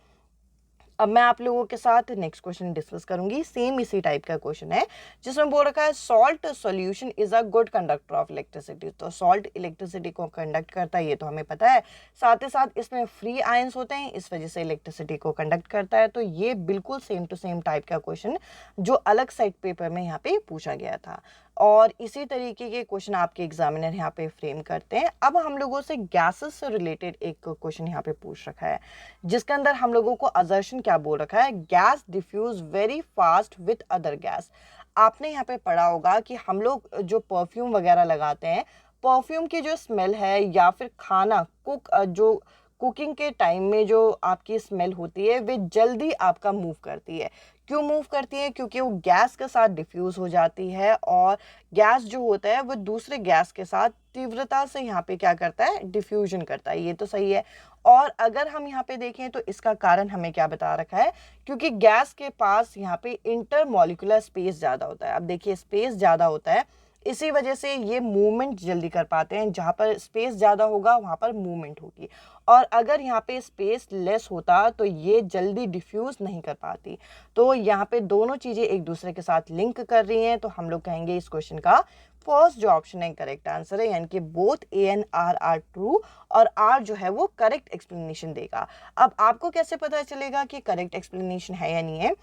[SPEAKER 1] अब मैं आप लोगों के साथ नेक्स्ट क्वेश्चन डिस्कस करूंगी। सेम इसी टाइप का क्वेश्चन है जिसमें बोल रखा है salt solution is a good conductor of electricity. तो सॉल्ट इलेक्ट्रिसिटी को कंडक्ट करता है ये तो हमें पता है, साथ ही साथ इसमें फ्री आयंस होते हैं इस वजह से इलेक्ट्रिसिटी को कंडक्ट करता है। तो ये बिल्कुल सेम टू सेम टाइप का क्वेश्चन जो अलग साइड पेपर में यहाँ पे पूछा गया था, और इसी तरीके के क्वेश्चन आपके एग्जामिनर यहाँ पे फ्रेम करते हैं। अब हम लोगों से गैसेस से रिलेटेड एक क्वेश्चन यहाँ पे पूछ रखा है जिसके अंदर हम लोगों को असर्शन क्या बोल रखा है, gas diffuse very fast with other gas. आपने यहाँ पे पढ़ा होगा कि हम लोग जो परफ्यूम वगैरह लगाते हैं, परफ्यूम की जो स्मेल है या फिर खाना जो कुकिंग के टाइम में जो आपकी स्मेल होती है वे जल्दी आपका मूव करती है। क्यों मूव करती है, क्योंकि वो गैस के साथ डिफ्यूज़ हो जाती है, और गैस जो होता है वो दूसरे गैस के साथ तीव्रता से यहाँ पे क्या करता है, डिफ्यूजन करता है। ये तो सही है। और अगर हम यहाँ पे देखें तो इसका कारण हमें क्या बता रखा है, क्योंकि गैस के पास यहाँ पे इंटरमॉलिक्यूलर स्पेस ज़्यादा होता है। अब देखिए स्पेस ज़्यादा होता है, इसी वजह से ये मूवमेंट जल्दी कर पाते हैं। जहाँ पर स्पेस ज़्यादा होगा वहाँ पर मूवमेंट होगी, और अगर यहाँ पे स्पेस लेस होता तो ये जल्दी डिफ्यूज़ नहीं कर पाती। तो यहाँ पे दोनों चीज़ें एक दूसरे के साथ लिंक कर रही हैं। तो हम लोग कहेंगे इस क्वेश्चन का फर्स्ट जो ऑप्शन है करेक्ट आंसर है, यानी कि both A and R are true, और आर जो है वो करेक्ट एक्सप्लेनेशन देगा। अब आपको कैसे पता चलेगा कि करेक्ट एक्सप्लेनेशन है या नहीं है?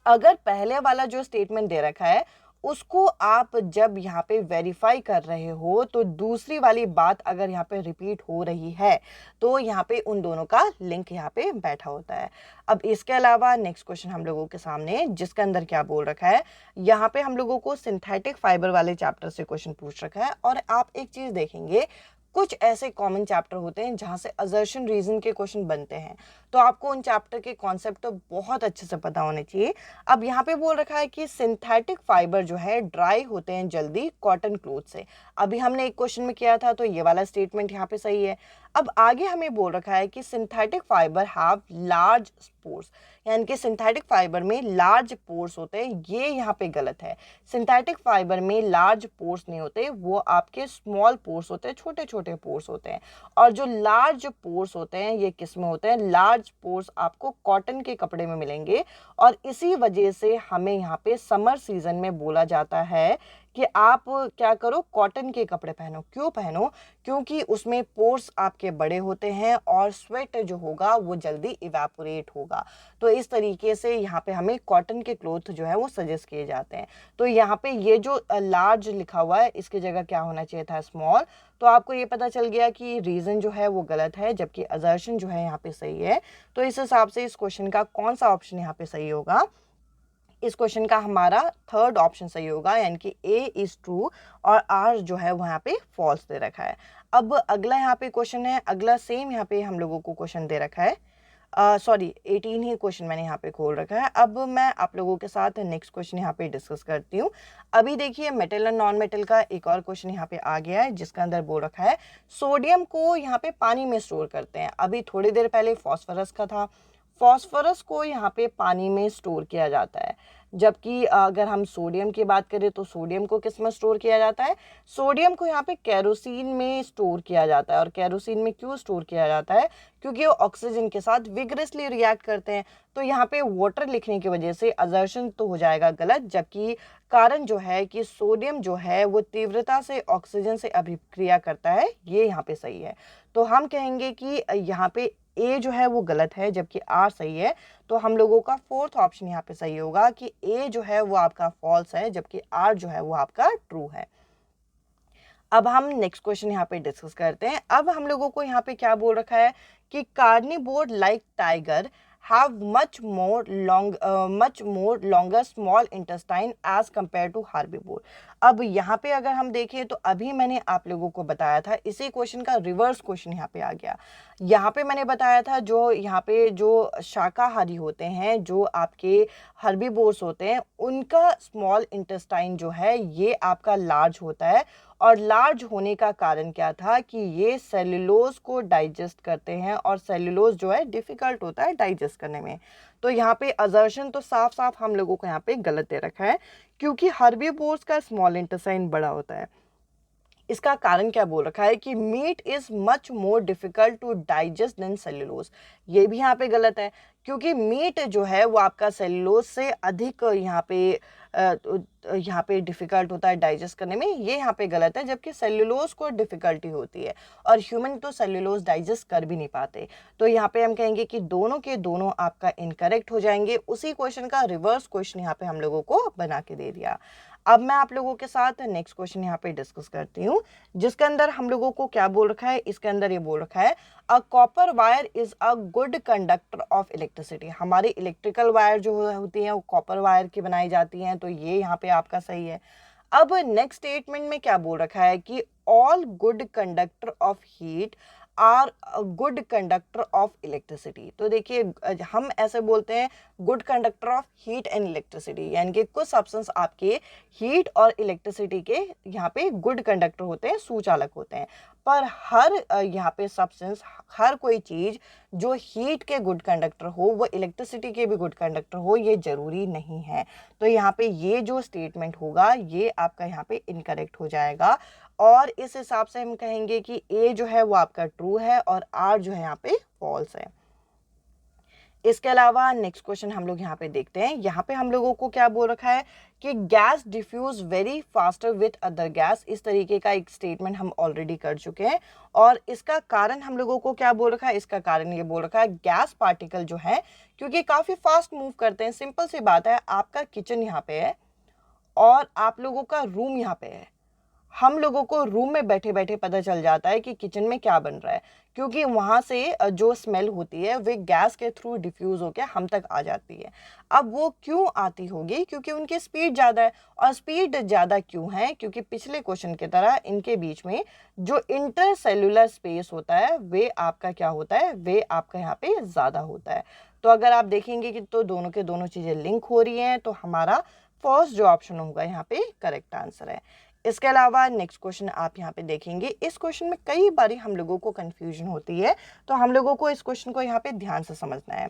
[SPEAKER 1] अगर पहले वाला जो स्टेटमेंट दे रखा है उसको आप जब यहाँ पे वेरीफाई कर रहे हो तो दूसरी वाली बात अगर यहाँ पे रिपीट हो रही है तो यहाँ पे उन दोनों का लिंक यहाँ पे बैठा होता है। अब इसके अलावा नेक्स्ट क्वेश्चन हम लोगों के सामने जिसके अंदर क्या बोल रखा है, यहाँ पे हम लोगों को सिंथेटिक फाइबर वाले चैप्टर से क्वेश्चन पूछ रखा है। और आप एक चीज देखेंगे, कुछ ऐसे कॉमन चैप्टर होते हैं जहां से असर्शन रीजन के क्वेश्चन बनते हैं, तो आपको उन चैप्टर के कॉन्सेप्ट तो बहुत अच्छे से पता होने चाहिए। अब यहाँ पे बोल रखा है कि सिंथेटिक फाइबर जो है ड्राई होते हैं जल्दी कॉटन क्लोथ से। अभी हमने एक क्वेश्चन में किया था तो ये वाला स्टेटमेंट यहाँ पे सही है। अब आगे हमें बोल रखा है कि synthetic fibre have large spores, यानी कि सिंथेटिक फाइबर में लार्ज पोर्स होते हैं, ये यहाँ पे गलत है। सिंथेटिक फाइबर में लार्ज पोर्स नहीं होते, वो आपके स्मॉल पोर्स होते हैं, छोटे छोटे पोर्स होते हैं। और जो लार्ज पोर्स होते हैं ये किस में होते हैं? लार्ज पोर्स आपको कॉटन के कपड़े में मिलेंगे। और इसी वजह से हमें यहाँ पे समर सीजन में बोला जाता है कि आप क्या करो, कॉटन के कपड़े पहनो। क्यों पहनो? क्योंकि उसमें पोर्स आपके बड़े होते हैं और स्वेट जो होगा वो जल्दी इवेपोरेट होगा। तो इस तरीके से यहाँ पे हमें कॉटन के क्लोथ जो है वो सजेस्ट किए जाते हैं। तो यहाँ पे ये जो लार्ज लिखा हुआ है इसकी जगह क्या होना चाहिए था? स्मॉल। तो आपको ये पता चल गया कि रीजन जो है वो गलत है जबकि असर्शन जो है यहाँ पे सही है। तो इस हिसाब से इस क्वेश्चन का कौन सा ऑप्शन यहाँ पे सही होगा? इस क्वेश्चन का हमारा थर्ड ऑप्शन सही होगा, यानी कि ए इज ट्रू और आर जो है वहाँ पे फॉल्स दे रखा है। अब अगला यहाँ पे क्वेश्चन है, अगला सेम यहाँ पे हम लोगों को क्वेश्चन दे रखा है। सॉरी 18 ही क्वेश्चन मैंने यहाँ पे खोल रखा है। अब मैं आप लोगों के साथ नेक्स्ट क्वेश्चन यहाँ पे डिस्कस करती हूँ। अभी देखिए मेटल और नॉन मेटल का एक और क्वेश्चन यहाँ पे आ गया है जिसका अंदर बोल रखा है सोडियम को यहाँ पे पानी में स्टोर करते हैं। अभी थोड़ी देर पहले फॉस्फोरस का था, फॉस्फोरस को यहाँ पे पानी में स्टोर किया जाता है। जबकि अगर हम सोडियम की बात करें तो सोडियम को किस में स्टोर किया जाता है? सोडियम को यहाँ पे केरोसिन में स्टोर किया जाता है। और केरोसिन में क्यों स्टोर किया जाता है? क्योंकि वो ऑक्सीजन के साथ विगरसली रिएक्ट करते हैं। तो यहाँ पे वाटर लिखने की वजह से असर्शन तो हो जाएगा गलत, जबकि कारण जो है कि सोडियम जो है वो तीव्रता से ऑक्सीजन से अभिक्रिया करता है, ये यहाँ पे सही है। तो हम कहेंगे कि यहाँ पे ए जो है वो गलत है जबकि आर सही है। तो हम लोगों का फोर्थ ऑप्शन यहाँ पे सही होगा कि ए जो है वो आपका फॉल्स है जबकि आर जो है वो आपका ट्रू है। अब हम नेक्स्ट क्वेश्चन यहाँ पे डिस्कस करते हैं। अब हम लोगों को यहाँ पे क्या बोल रखा है कि carnivore like tiger have much more longer small intestine as compared to herbivore। अब यहाँ पे अगर हम देखें तो अभी मैंने आप लोगों को बताया था, इसी क्वेश्चन का रिवर्स क्वेश्चन यहाँ पे आ गया। यहाँ पे मैंने बताया था जो यहाँ पे जो शाकाहारी होते हैं, जो आपके हर्बीवोर्स होते हैं, उनका स्मॉल इंटेस्टाइन जो है ये आपका लार्ज होता है। और लार्ज होने का कारण क्या था कि ये सेल्यूलोज को डाइजेस्ट करते हैं और सेल्यूलोज जो है डिफिकल्ट होता है डाइजेस्ट करने में। तो यहाँ पे असर्शन तो साफ साफ हम लोगों को यहाँ पे गलत दे रखा है क्योंकि हर्बीवोर्स का स्मॉल इंटेस्टाइन बड़ा होता है। इसका कारण क्या बोल रखा है कि meat is much more difficult to digest than cellulose. ये भी यहाँ पे गलत है क्योंकि मीट जो है वो आपका सेल्यूलोज से अधिक यहाँ पे डिफिकल्ट होता है डाइजेस्ट करने में, ये यहाँ पे गलत है। जबकि सेल्यूलोज को डिफिकल्टी होती है और ह्यूमन तो सेल्यूलोज डाइजेस्ट कर भी नहीं पाते। तो यहाँ पे हम कहेंगे कि दोनों के दोनों आपका इनकरेक्ट हो जाएंगे। उसी क्वेश्चन का रिवर्स क्वेश्चन यहाँ पे हम लोगों को बना के दे दिया। अब मैं आप लोगों के साथ नेक्स्ट क्वेश्चन यहाँ पे डिस्कस करती हूँ जिसके अंदर हम लोगों को क्या बोल रखा है। इसके अंदर ये बोल रखा है a copper wire is a good conductor of electricity. हमारी इलेक्ट्रिकल वायर जो होती हैं वो कॉपर वायर की बनाई जाती हैं, तो ये यहाँ पे आपका सही है। अब नेक्स्ट स्टेटमेंट में क्या बोल रखा है कि all good conductor of heat are good conductor of electricity. तो देखिए हम ऐसे बोलते हैं good conductor of heat and electricity, यानी कि कुछ सब्सटेंस आपके हीट और इलेक्ट्रिसिटी के यहाँ पे गुड कंडक्टर होते हैं, सुचालक होते हैं। पर हर यहाँ पे सब्सटेंस, हर कोई चीज जो हीट के गुड कंडक्टर हो वो इलेक्ट्रिसिटी के भी गुड कंडक्टर हो, ये जरूरी नहीं है। तो यहाँ पे ये जो स्टेटमेंट होगा ये आपका यहाँ पे इनकरेक्ट हो जाएगा। और इस हिसाब से हम कहेंगे कि ए जो है वो आपका ट्रू है और आर जो है यहाँ पे फॉल्स है। इसके अलावा नेक्स्ट क्वेश्चन हम लोग यहाँ पे देखते हैं। यहाँ पे हम लोगों को क्या बोल रखा है कि gas diffuse very faster with other gas. इस तरीके का एक स्टेटमेंट हम ऑलरेडी कर चुके हैं और इसका कारण हम लोगों को क्या बोल रखा है, इसका कारण ये बोल रखा है गैस पार्टिकल जो है क्योंकि काफ़ी फास्ट मूव करते हैं। सिंपल सी बात है, आपका किचन यहाँ पे है और आप लोगों का रूम यहाँ पे है। हम लोगों को रूम में बैठे बैठे पता चल जाता है कि किचन में क्या बन रहा है क्योंकि वहाँ से जो स्मेल होती है वे गैस के थ्रू डिफ्यूज़ होकर हम तक आ जाती है। अब वो क्यों आती होगी? क्योंकि उनकी स्पीड ज़्यादा है। और स्पीड ज़्यादा क्यों है? क्योंकि पिछले क्वेश्चन की तरह इनके बीच में जो इंटरसेल्युलर स्पेस होता है वे आपका क्या होता है, वे आपका यहाँ पे ज़्यादा होता है। तो अगर आप देखेंगे कि तो दोनों के दोनों चीज़ें लिंक हो रही हैं तो हमारा फर्स्ट जो ऑप्शन होगा यहाँ पे करेक्ट आंसर है। इसके अलावा नेक्स्ट क्वेश्चन आप यहाँ पे देखेंगे, इस क्वेश्चन में कई बारी हम लोगों को कंफ्यूजन होती है तो हम लोगों को इस क्वेश्चन को यहाँ पे ध्यान से समझना है।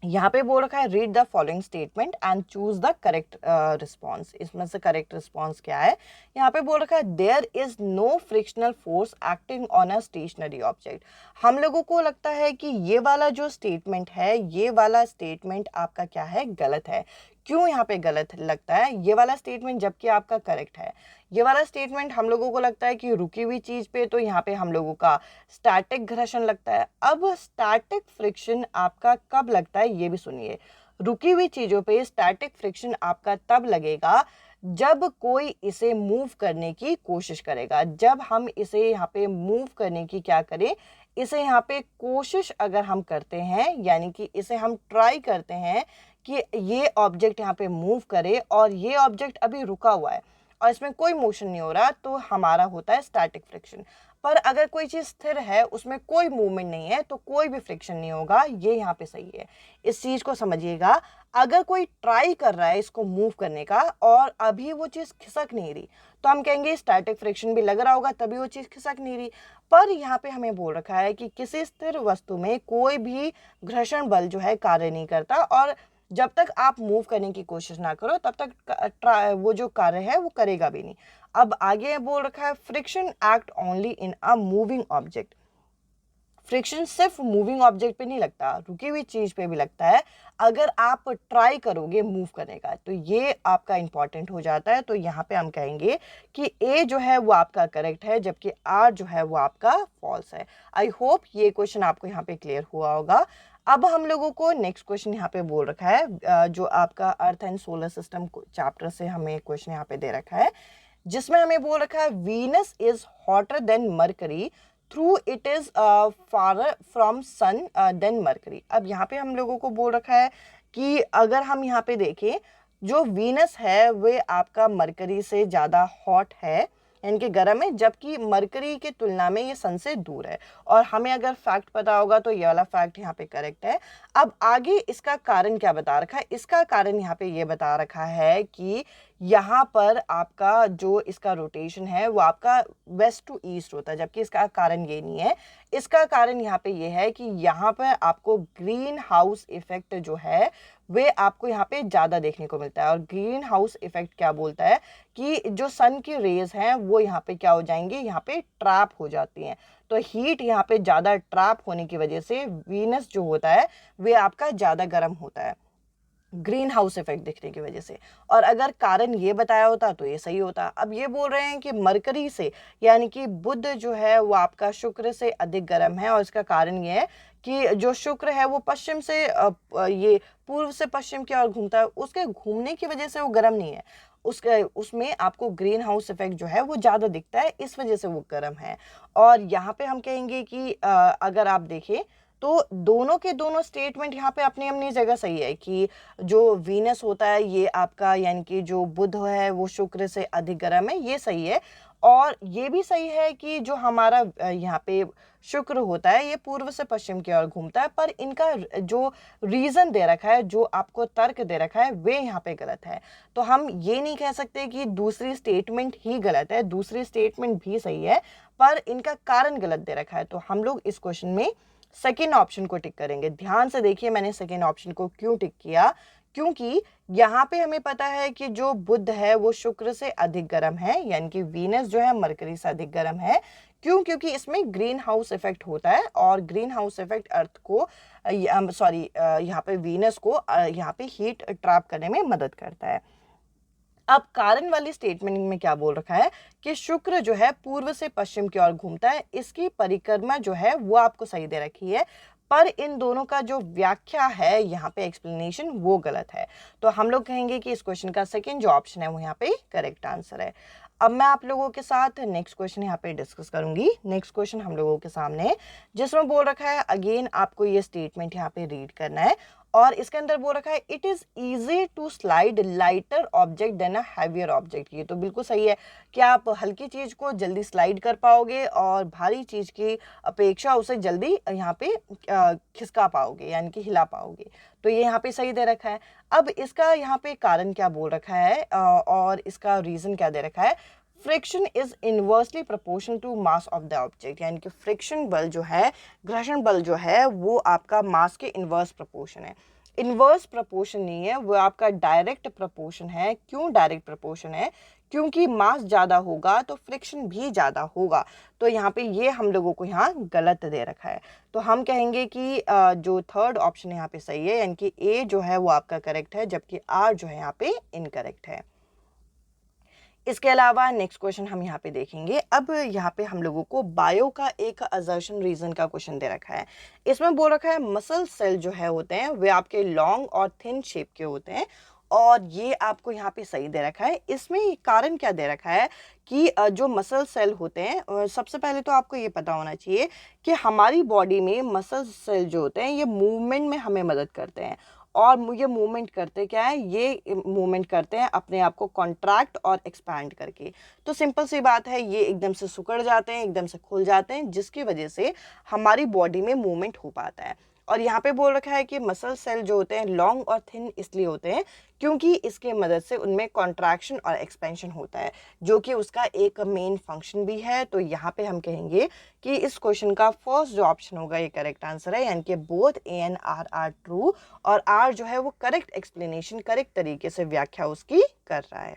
[SPEAKER 1] यहाँ पे बोल रखा है read the following statement and choose the correct response. इसमें से करेक्ट रिस्पॉन्स क्या है? यहाँ पे बोल रखा है there is no frictional force acting on a stationary object. हम लोगों को लगता है कि ये वाला जो स्टेटमेंट है, ये वाला स्टेटमेंट आपका क्या है, गलत है। क्यों यहाँ पे गलत लगता है ये वाला स्टेटमेंट जबकि आपका करेक्ट है? ये वाला स्टेटमेंट हम लोगों को लगता है कि रुकी हुई चीज पे तो यहाँ पे हम लोगों का स्टैटिक घर्षण लगता है। अब स्टैटिक फ्रिक्शन आपका कब लगता है ये भी सुनिए। रुकी हुई चीजों पे स्टैटिक फ्रिक्शन आपका तब लगेगा जब कोई इसे मूव करने की कोशिश करेगा। जब हम इसे यहाँ पे मूव करने की क्या करें, इसे यहाँ पे कोशिश अगर हम करते हैं, यानी कि इसे हम ट्राई करते हैं कि ये ऑब्जेक्ट यहाँ पे मूव करे और ये ऑब्जेक्ट अभी रुका हुआ है और इसमें कोई मोशन नहीं हो रहा, तो हमारा होता है स्टैटिक फ्रिक्शन। पर अगर कोई चीज़ स्थिर है, उसमें कोई मूवमेंट नहीं है, तो कोई भी फ्रिक्शन नहीं होगा। ये यहाँ पे सही है, इस चीज़ को समझिएगा। अगर कोई ट्राई कर रहा है इसको मूव करने का और अभी वो चीज़ खिसक नहीं रही तो हम कहेंगे स्टैटिक फ्रिक्शन भी लग रहा होगा तभी वो चीज़ खिसक नहीं रही। पर यहाँ पे हमें बोल रखा है कि किसी स्थिर वस्तु में कोई भी घर्षण बल जो है कार्य नहीं करता और जब तक आप मूव करने की कोशिश ना करो तब तक वो जो कार्य है वो करेगा भी नहीं। अब आगे बोल रखा है friction act only in a moving object. Friction सिर्फ मूविंग ऑब्जेक्ट पे नहीं लगता, रुकी हुई चीज पे भी लगता है। अगर आप ट्राई करोगे मूव करने का तो ये आपका इंपॉर्टेंट हो जाता है। तो यहाँ पे हम कहेंगे कि ए जो है वो आपका करेक्ट है जबकि आर जो है वो आपका फॉल्स है। आई होप ये क्वेश्चन आपको यहाँ पे क्लियर हुआ होगा। अब हम लोगों को नेक्स्ट क्वेश्चन यहाँ पे बोल रखा है जो आपका earth and solar system chapter से हमें क्वेश्चन यहाँ पे दे रखा है जिसमें हमें बोल रखा है Venus is hotter than Mercury though it is far from sun than Mercury. अब यहाँ पे हम लोगों को बोल रखा है कि अगर हम यहाँ पे देखें जो वीनस है वे आपका मरकरी से ज़्यादा हॉट है, इनके गर्म है, जबकि मरकरी की तुलना में ये सन से दूर है। और हमें अगर फैक्ट पता होगा तो ये वाला फैक्ट यहाँ पे करेक्ट है। अब आगे इसका कारण क्या बता रखा है? इसका कारण यहाँ पे ये बता रखा है कि यहाँ पर आपका जो इसका रोटेशन है वो आपका वेस्ट टू ईस्ट होता है, जबकि इसका कारण ये नहीं है। इसका कारण यहाँ पे ये है कि यहाँ पर आपको ग्रीन हाउस इफेक्ट जो है वे आपको यहाँ पे ज़्यादा देखने को मिलता है। और ग्रीन हाउस इफेक्ट क्या बोलता है कि जो सन की रेज हैं वो यहाँ पे क्या हो जाएंगे, यहाँ पे ट्रैप हो जाती हैं। तो हीट यहाँ पे ज़्यादा ट्रैप होने की वजह से वीनस जो होता है वे आपका ज़्यादा गर्म होता है ग्रीन हाउस इफेक्ट दिखने की वजह से। और अगर कारण ये बताया होता तो ये सही होता। अब ये बोल रहे हैं कि मरकरी से, यानी कि बुध जो है वो आपका शुक्र से अधिक गर्म है और इसका कारण ये है कि जो शुक्र है वो पश्चिम से ये पूर्व से पश्चिम की ओर घूमता है, उसके घूमने की वजह से वो गर्म नहीं है, उसमें आपको ग्रीन हाउस इफेक्ट जो है वो ज़्यादा दिखता है, इस वजह से वो गर्म है। और यहाँ पे हम कहेंगे कि अगर आप देखें तो दोनों के दोनों स्टेटमेंट यहाँ पे अपनी अपनी जगह सही है कि जो वीनस होता है ये आपका, यानी कि जो बुध है वो शुक्र से अधिक गर्म है, ये सही है। और ये भी सही है कि जो हमारा यहाँ पे शुक्र होता है ये पूर्व से पश्चिम की ओर घूमता है। पर इनका जो रीज़न दे रखा है, जो आपको तर्क दे रखा है, वे यहाँ पे गलत है। तो हम ये नहीं कह सकते कि दूसरी स्टेटमेंट ही गलत है, दूसरी स्टेटमेंट भी सही है, पर इनका कारण गलत दे रखा है। तो हम लोग इस क्वेश्चन में सेकेंड ऑप्शन को टिक करेंगे। ध्यान से देखिए मैंने सेकेंड ऑप्शन को क्यों टिक किया, क्योंकि यहाँ पे हमें पता है कि जो बुध है वो शुक्र से अधिक गर्म है, यानी कि वीनस जो है मरकरी से अधिक गर्म है। क्यों? क्योंकि इसमें ग्रीन हाउस इफेक्ट होता है और ग्रीन हाउस इफेक्ट अर्थ को यहाँ पे वीनस को यहाँ पे हीट ट्रैप करने में मदद करता है। अब कारण वाली स्टेटमेंट में क्या बोल रखा है कि शुक्र जो है पूर्व से पश्चिम की ओर घूमता है, इसकी परिक्रमा जो है वो आपको सही दे रखी है, पर इन दोनों का जो व्याख्या है यहाँ पे एक्सप्लेनेशन वो गलत है। तो हम लोग कहेंगे कि इस क्वेश्चन का सेकंड जो ऑप्शन है वो यहाँ पे करेक्ट आंसर है। अब मैं आप लोगों के साथ नेक्स्ट क्वेश्चन यहाँ पे डिस्कस करूंगी। नेक्स्ट क्वेश्चन हम लोगों के सामने जिसमें बोल रखा है, अगेन आपको ये स्टेटमेंट यहाँ पे रीड करना है और इसके अंदर बोल रखा है it is easy to slide lighter object than a heavier object. ये तो बिल्कुल सही है कि आप हल्की चीज को जल्दी स्लाइड कर पाओगे और भारी चीज की अपेक्षा उसे जल्दी यहाँ पे खिसका पाओगे, यानी कि हिला पाओगे। तो ये यहाँ पे सही दे रखा है। अब इसका यहाँ पे कारण क्या बोल रखा है और इसका रीजन क्या दे रखा है, friction is inversely proportional to mass of the object, यानी कि फ्रिक्शन बल जो है, घर्षण बल जो है वो आपका मास के इनवर्स प्रोपोर्शन है। इनवर्स प्रोपोर्शन नहीं है, वो आपका डायरेक्ट प्रोपोर्शन है। क्यों डायरेक्ट प्रोपोर्शन है? क्योंकि मास ज़्यादा होगा तो फ्रिक्शन भी ज़्यादा होगा। तो यहाँ पे ये हम लोगों को यहाँ गलत दे रखा है। तो हम कहेंगे कि जो थर्ड ऑप्शन यहाँ पे सही है, यानी कि ए जो है वो आपका करेक्ट है, जबकि आर जो है यहाँ पे इनकरेक्ट है। इसके अलावा नेक्स्ट क्वेश्चन हम यहाँ पे देखेंगे। अब यहाँ पे हम लोगों को बायो का एक असर्शन रीजन का क्वेश्चन दे रखा है। इसमें बोल रखा है मसल सेल जो है होते हैं वे आपके लॉन्ग और थिन शेप के होते हैं, और ये आपको यहाँ पे सही दे रखा है। इसमें कारण क्या दे रखा है कि जो मसल सेल होते हैं, सबसे पहले तो आपको ये पता होना चाहिए कि हमारी बॉडी में मसल सेल जो होते हैं ये मूवमेंट में हमें मदद करते हैं। और ये मूवमेंट करते क्या है, ये मूवमेंट करते हैं अपने आप को कॉन्ट्रैक्ट और एक्सपैंड करके। तो सिंपल सी बात है, ये एकदम से सिकुड़ जाते हैं, एकदम से खुल जाते हैं, जिसकी वजह से हमारी बॉडी में मूवमेंट हो पाता है। और यहाँ पे बोल रखा है कि मसल सेल जो होते हैं लॉन्ग और थिन इसलिए होते हैं क्योंकि इसके मदद से उनमें कॉन्ट्रैक्शन और एक्सपेंशन होता है, जो कि उसका एक मेन फंक्शन भी है। तो यहाँ पे हम कहेंगे कि इस क्वेश्चन का फर्स्ट जो ऑप्शन होगा ये करेक्ट आंसर है, यानी कि both A and R are true, और आर जो है वो करेक्ट एक्सप्लेनेशन, करेक्ट तरीके से व्याख्या उसकी कर रहा है।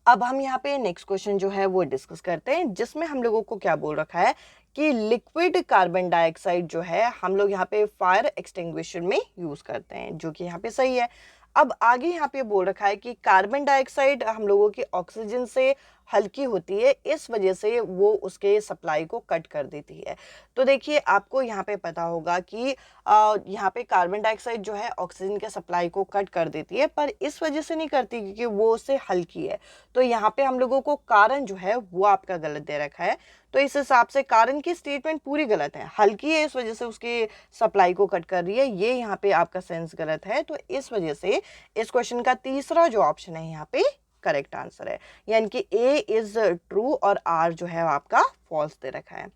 [SPEAKER 1] अब हम यहाँ पे नेक्स्ट क्वेश्चन जो है वो डिस्कस करते हैं, जिसमें हम लोगों को क्या बोल रखा है कि लिक्विड कार्बन डाइऑक्साइड जो है हम लोग यहाँ पे फायर एक्सटिंग्विशर में यूज करते हैं, जो कि यहाँ पे सही है। अब आगे यहाँ पे बोल रखा है कि कार्बन डाइऑक्साइड हम लोगों की ऑक्सीजन से हल्की होती है, इस वजह से वो उसके सप्लाई को कट कर देती है। तो देखिए आपको यहाँ पे पता होगा कि यहाँ पे कार्बन डाइऑक्साइड जो है ऑक्सीजन के सप्लाई को कट कर देती है, पर इस वजह से नहीं करती क्योंकि वो उससे हल्की है। तो यहाँ पे हम लोगों को कारण जो है वो आपका गलत दे रखा है। तो इस हिसाब से कारण की स्टेटमेंट पूरी गलत है। हल्की है इस वजह से उसकी सप्लाई को कट कर रही है, ये यहाँ पे आपका सेंस गलत है। तो इस वजह से इस क्वेश्चन का तीसरा जो ऑप्शन है यहाँ पे करेक्ट आंसर है, यानी कि ए इज ट्रू और आर जो है आपका फॉल्स दे रखा है।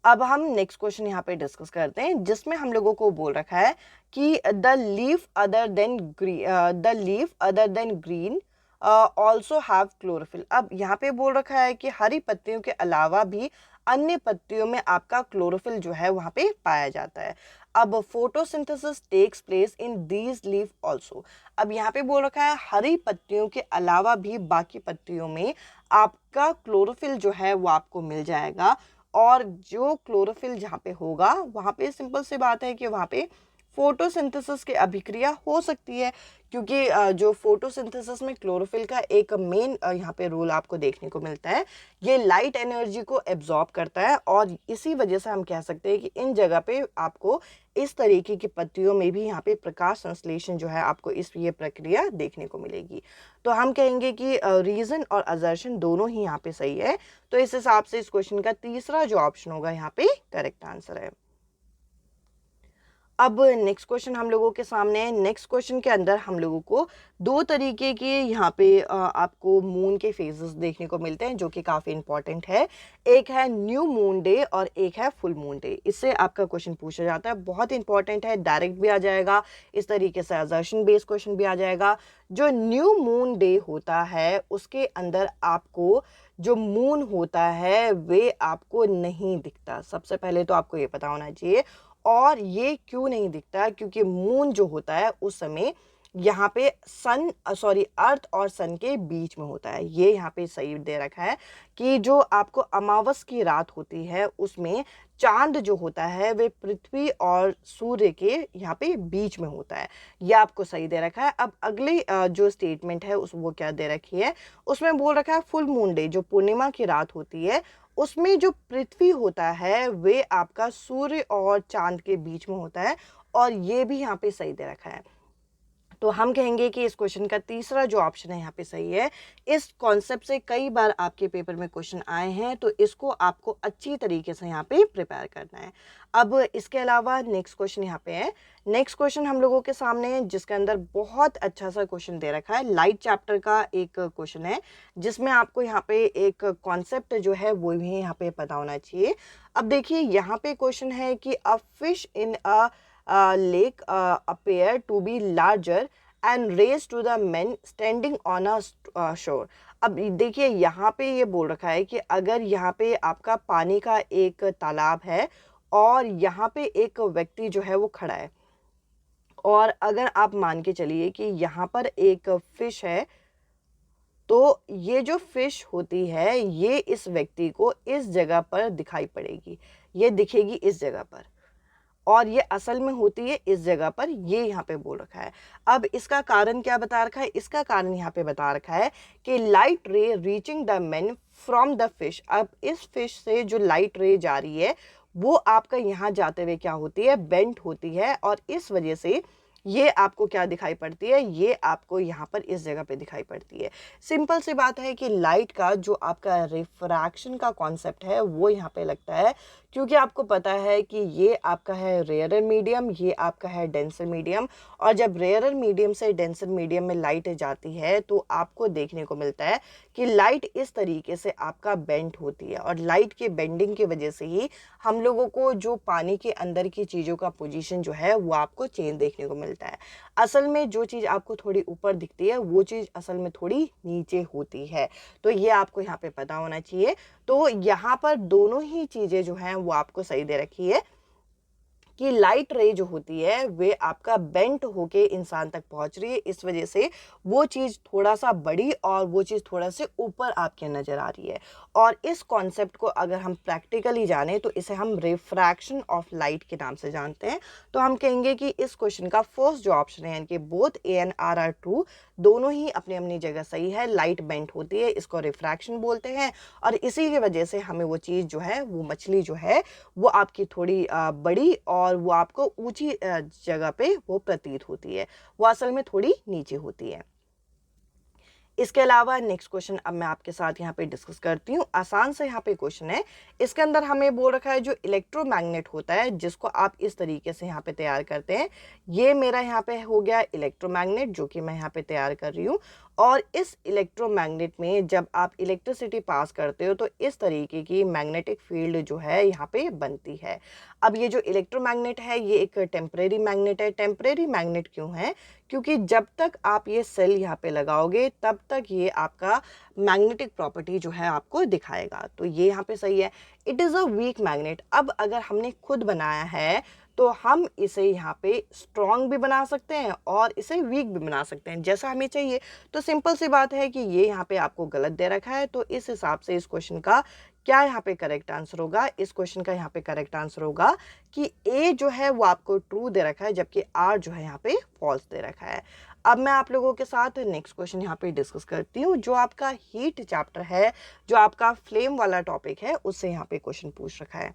[SPEAKER 1] अब हम नेक्स्ट क्वेश्चन यहाँ पे डिस्कस करते हैं, जिसमें हम लोगों को बोल रखा है कि the leaf other than green also have chlorophyll. अब यहाँ पे बोल रखा है कि हरी पत्तियों के अलावा भी अन्य पत्तियों में आपका क्लोरोफिल जो है वहाँ पे पाया जाता है। अब photosynthesis takes place in these leaf also. अब यहाँ पे बोल रखा है हरी पत्तियों के अलावा भी बाकी पत्तियों में आपका क्लोरोफिल जो है वो आपको मिल जाएगा। और जो क्लोरोफिल जहाँ पे होगा वहाँ पे सिंपल सी बात है कि वहाँ पे फोटोसिंथेसिस की अभिक्रिया हो सकती है, क्योंकि जो फोटोसिंथेसिस में क्लोरोफिल का एक मेन यहाँ पे रोल आपको देखने को मिलता है, ये लाइट एनर्जी को एब्जॉर्ब करता है। और इसी वजह से हम कह सकते हैं कि इन जगह पे आपको इस तरीके की पत्तियों में भी यहाँ पे प्रकाश संश्लेषण जो है आपको इस ये प्रक्रिया देखने को मिलेगी। तो हम कहेंगे कि रीजन और असर्शन दोनों ही यहाँ पे सही है। तो इस हिसाब से इस क्वेश्चन का तीसरा जो ऑप्शन होगा यहाँ पे करेक्ट आंसर है। अब नेक्स्ट क्वेश्चन हम लोगों के सामने है। नेक्स्ट क्वेश्चन के अंदर हम लोगों को दो तरीके के यहाँ पे आपको मून के फेजेस देखने को मिलते हैं, जो कि काफ़ी इंपॉर्टेंट है। एक है न्यू मून डे और एक है फुल मून डे। इससे आपका क्वेश्चन पूछा जाता है, बहुत इंपॉर्टेंट है, डायरेक्ट भी आ जाएगा, इस तरीके से असर्शन बेस्ड क्वेश्चन भी आ जाएगा। जो न्यू मून डे होता है उसके अंदर आपको जो मून होता है वे आपको नहीं दिखता। सबसे पहले तो आपको ये पता होना चाहिए। और ये क्यों नहीं दिखता, क्योंकि मून जो होता है उस समय यहाँ पे अर्थ और सन के बीच में होता है। ये यहाँ पे सही दे रखा है कि जो आपको अमावस की रात होती है उसमें चांद जो होता है वे पृथ्वी और सूर्य के यहाँ पे बीच में होता है। ये आपको सही दे रखा है। अब अगली जो स्टेटमेंट है उस वो क्या दे रखी है, उसमें बोल रखा है फुल मून डे, जो पूर्णिमा की रात होती है उसमें जो पृथ्वी होता है वे आपका सूर्य और चांद के बीच में होता है, और ये भी यहाँ पे सही दे रखा है। तो हम कहेंगे कि इस क्वेश्चन का तीसरा जो ऑप्शन है यहाँ पे सही है। इस कॉन्सेप्ट से कई बार आपके पेपर में क्वेश्चन आए हैं, तो इसको आपको अच्छी तरीके से यहाँ पे प्रिपेयर करना है। अब इसके अलावा नेक्स्ट क्वेश्चन यहाँ पे है। नेक्स्ट क्वेश्चन हम लोगों के सामने है जिसके अंदर बहुत अच्छा सा क्वेश्चन दे रखा है। लाइट चैप्टर का एक क्वेश्चन है जिसमें आपको यहाँ पे एक कॉन्सेप्ट जो है वो भी यहाँ पे पता होना चाहिए। अब देखिए यहाँ पे क्वेश्चन है कि a fish in a lake appear to be larger and raised to the men standing on a shore। अब देखिए यहाँ पे ये बोल रखा है कि अगर यहाँ पे आपका पानी का एक तालाब है और यहाँ पे एक व्यक्ति जो है वो खड़ा है, और अगर आप मान के चलिए कि यहाँ पर एक फिश है, तो ये जो फिश होती है ये इस व्यक्ति को इस जगह पर दिखाई पड़ेगी, ये दिखेगी इस जगह पर, और ये असल में होती है इस जगह पर। ये यहाँ पे बोल रखा है। अब इसका कारण क्या बता रखा है, इसका कारण यहाँ पे बता रखा है कि लाइट रे reaching the man from the fish. अब इस फिश से जो लाइट रे जा रही है वो आपका यहाँ जाते हुए क्या होती है, बेंट होती है, और इस वजह से ये आपको क्या दिखाई पड़ती है, ये आपको यहाँ पर इस जगह पे दिखाई पड़ती है। सिंपल सी बात है कि लाइट का जो आपका रिफ्रैक्शन का कॉन्सेप्ट है वो यहाँ पे लगता है, क्योंकि आपको पता है कि ये आपका है रेयरर मीडियम, ये आपका है डेंसर मीडियम, और जब रेयरर मीडियम से डेंसर मीडियम में लाइट जाती है तो आपको देखने को मिलता है कि लाइट इस तरीके से आपका बेंड होती है, और लाइट के बेंडिंग की वजह से ही हम लोगों को जो पानी के अंदर की चीज़ों का पोजीशन जो है वो आपको चेंज देखने को मिलता है। असल में जो चीज़ आपको थोड़ी ऊपर दिखती है वो चीज़ असल में थोड़ी नीचे होती है, तो ये आपको यहाँ पे पता होना चाहिए। तो यहाँ पर दोनों ही चीज़ें जो हैं वो आपको सही दे रखी है कि लाइट रे जो होती है वे आपका बेंट होके इंसान तक पहुंच रही है, इस वजह से वो चीज़ थोड़ा सा बड़ी और वो चीज़ थोड़ा से ऊपर आपके नज़र आ रही है। और इस कॉन्सेप्ट को अगर हम प्रैक्टिकली जाने तो इसे हम रिफ्रैक्शन ऑफ लाइट के नाम से जानते हैं। तो हम कहेंगे कि इस क्वेश्चन का फर्स्ट जो ऑप्शन है यानी कि both A and R are true, दोनों ही अपनी अपनी जगह सही है। लाइट बेंट होती है, इसको रिफ्रैक्शन बोलते हैं, और इसी की वजह से हमें वो चीज़ जो है वो मछली जो है वो आपकी थोड़ी बड़ी और वो आपको ऊंची जगह पे वो प्रतीत होती है, वो असल में थोड़ी नीचे होती है। इसके अलावा नेक्स्ट क्वेश्चन अब मैं आपके साथ यहाँ पे डिस्कस करती हूँ। आसान से यहाँ पे क्वेश्चन है, इसके अंदर हमें बोल रखा है जो इलेक्ट्रोमैग्नेट होता है जिसको आप इस तरीके से यहाँ पे तैयार करते हैं। ये मेरा यहाँ पे हो गया इलेक्ट्रोमैग्नेट जो कि मैं यहाँ पे तैयार कर रही हूँ, और इस इलेक्ट्रोमैग्नेट में जब आप इलेक्ट्रिसिटी पास करते हो तो इस तरीके की मैग्नेटिक फील्ड जो है यहाँ पे बनती है। अब ये जो इलेक्ट्रोमैग्नेट है ये एक टेम्परेरी मैग्नेट है। टेम्परेरी मैग्नेट क्यों है, क्योंकि जब तक आप ये सेल यहाँ पे लगाओगे तब तक ये आपका मैग्नेटिक प्रॉपर्टी जो है आपको दिखाएगा, तो ये यहाँ पे सही है। It is a weak magnet. अब अगर हमने खुद बनाया है तो हम इसे यहाँ पे स्ट्रॉन्ग भी बना सकते हैं और इसे वीक भी बना सकते हैं जैसा हमें चाहिए। तो सिंपल सी बात है कि ये यहाँ पे आपको गलत दे रखा है, तो इस हिसाब से इस क्वेश्चन का क्या यहाँ पे करेक्ट आंसर होगा, इस क्वेश्चन का यहाँ पे करेक्ट आंसर होगा कि ए जो है वो आपको ट्रू दे रखा है जबकि आर जो है यहाँ पे फॉल्स दे रखा है। अब मैं आप लोगों के साथ नेक्स्ट क्वेश्चन यहाँ पे डिस्कस करती हूँ जो आपका हीट चैप्टर है, जो आपका फ्लेम वाला टॉपिक है, उससे यहाँ पे क्वेश्चन पूछ रखा है।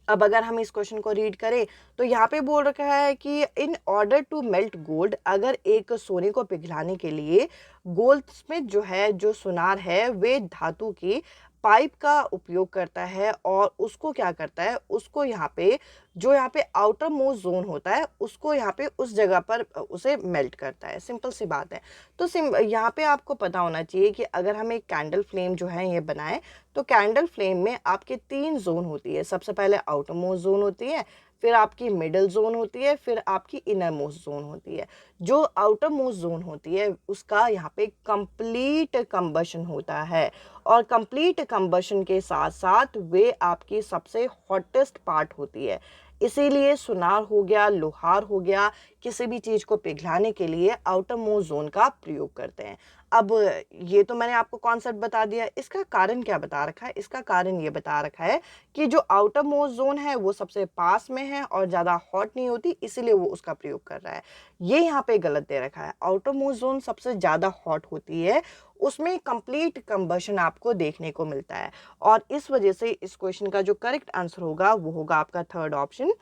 [SPEAKER 1] अब अगर हम इस क्वेश्चन को रीड करें तो यहाँ पे बोल रखा है कि in order to melt gold, अगर एक सोने को पिघलाने के लिए गोल्ड स्मिथ जो है, जो सुनार है, वे धातु की पाइप का उपयोग करता है और उसको क्या करता है, उसको यहाँ पे जो यहाँ पे आउटर मोस्ट जोन होता है उसको यहाँ पे उस जगह पर उसे मेल्ट करता है। सिंपल सी बात है। तो यहाँ पे आपको पता होना चाहिए कि अगर हम एक कैंडल फ्लेम जो है ये बनाएं तो कैंडल फ्लेम में आपके 3 जोन होती है। सबसे पहले आउटर मोस्ट जोन होती है, फिर आपकी मिडल जोन होती है, फिर आपकी इनर मोस्ट जोन होती है। जो आउटर मोस्ट जोन होती है उसका यहाँ पे कंप्लीट कंबशन होता है और कंप्लीट कंबशन के साथ साथ वे आपकी सबसे हॉटेस्ट पार्ट होती है। इसीलिए सुनार हो गया, लोहार हो गया, किसी भी चीज़ को पिघलाने के लिए आउटर मोस्ट जोन का प्रयोग करते हैं। अब ये तो मैंने आपको कॉन्सेप्ट बता दिया, इसका कारण क्या बता रखा है? इसका कारण ये बता रखा है कि जो आउटर मोस्ट जोन है वो सबसे पास में है और ज़्यादा हॉट नहीं होती, इसीलिए वो उसका प्रयोग कर रहा है। ये यहाँ पे गलत दे रखा है। आउटर मोस्ट जोन सबसे ज़्यादा हॉट होती है, उसमें कंप्लीट कंबशन आपको देखने को मिलता है, और इस वजह से इस क्वेश्चन का जो करेक्ट आंसर होगा वो होगा आपका थर्ड ऑप्शन,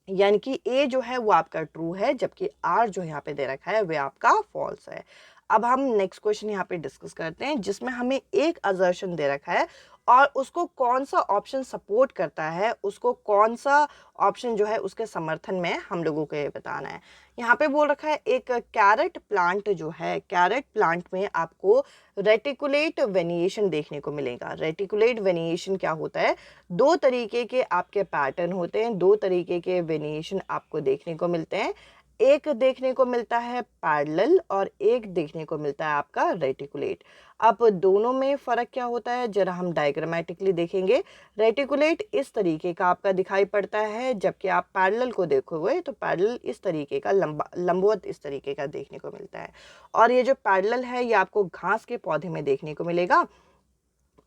[SPEAKER 1] यानी कि ए जो है वो आपका ट्रू है, जबकि आर जो यहाँ पे दे रखा है वह आपका फॉल्स है। अब हम नेक्स्ट क्वेश्चन यहाँ पे डिस्कस करते हैं, जिसमें हमें एक असर्शन दे रखा है और उसको कौन सा ऑप्शन सपोर्ट करता है, उसको कौन सा ऑप्शन जो है उसके समर्थन में हम लोगों को ये बताना है। यहाँ पे बोल रखा है एक कैरेट प्लांट जो है, कैरेट प्लांट में आपको रेटिकुलेट वेनिएशन देखने को मिलेगा। रेटिकुलेट वेनिएशन क्या होता है? दो तरीके के आपके पैटर्न होते हैं, दो तरीके के वेनिएशन आपको देखने को मिलते हैं। एक देखने को मिलता है पैरेलल और एक देखने को मिलता है आपका रेटिकुलेट। अब दोनों में फ़र्क क्या होता है जरा हम डायग्रामेटिकली देखेंगे। रेटिकुलेट इस तरीके का आपका दिखाई पड़ता है, जबकि आप पैरेलल को देखोगे तो पैरेलल इस तरीके का लंबवत इस तरीके का देखने को मिलता है। और ये जो पैरेलल है ये आपको घास के पौधे में देखने को मिलेगा,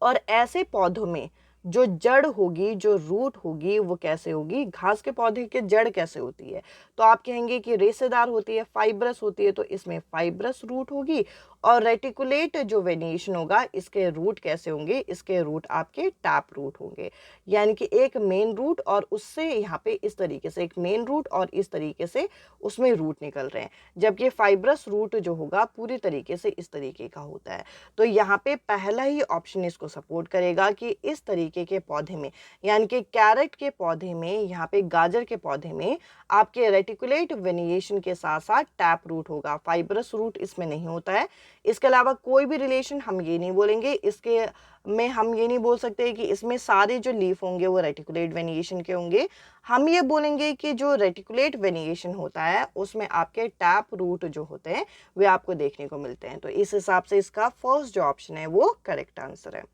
[SPEAKER 1] और ऐसे पौधों में जो जड़ होगी, जो रूट होगी, वो कैसे होगी? घास के पौधे की जड़ कैसे होती है? तो आप कहेंगे कि रेशेदार होती है, फाइब्रस होती है, तो इसमें फाइब्रस रूट होगी। और रेटिकुलेट जो वेनिएशन होगा इसके रूट कैसे होंगे? इसके रूट आपके टैप रूट होंगे, यानी कि एक मेन रूट और उससे यहाँ पे इस तरीके से एक मेन रूट और इस तरीके से उसमें रूट निकल रहे हैं, जबकि फाइब्रस रूट जो होगा पूरी तरीके से इस तरीके का होता है। तो यहाँ पे पहला ही ऑप्शन इसको सपोर्ट करेगा कि इस तरीके के पौधे में, यानी कि कैरेट के पौधे में, यहाँ पे गाजर के पौधे में आपके रेटिकुलेट वेनिएशन के साथ साथ टैप रूट होगा, फाइब्रस रूट इसमें नहीं होता है। इसके अलावा कोई भी रिलेशन हम ये नहीं बोलेंगे, इसके में हम ये नहीं बोल सकते कि इसमें सारे जो लीफ होंगे वो रेटिकुलेट वेनिएशन के होंगे। हम ये बोलेंगे कि जो रेटिकुलेट वेनिएशन होता है उसमें आपके टैप रूट जो होते हैं वे आपको देखने को मिलते हैं। तो इस हिसाब से इसका फर्स्ट जो ऑप्शन है वो करेक्ट आंसर है।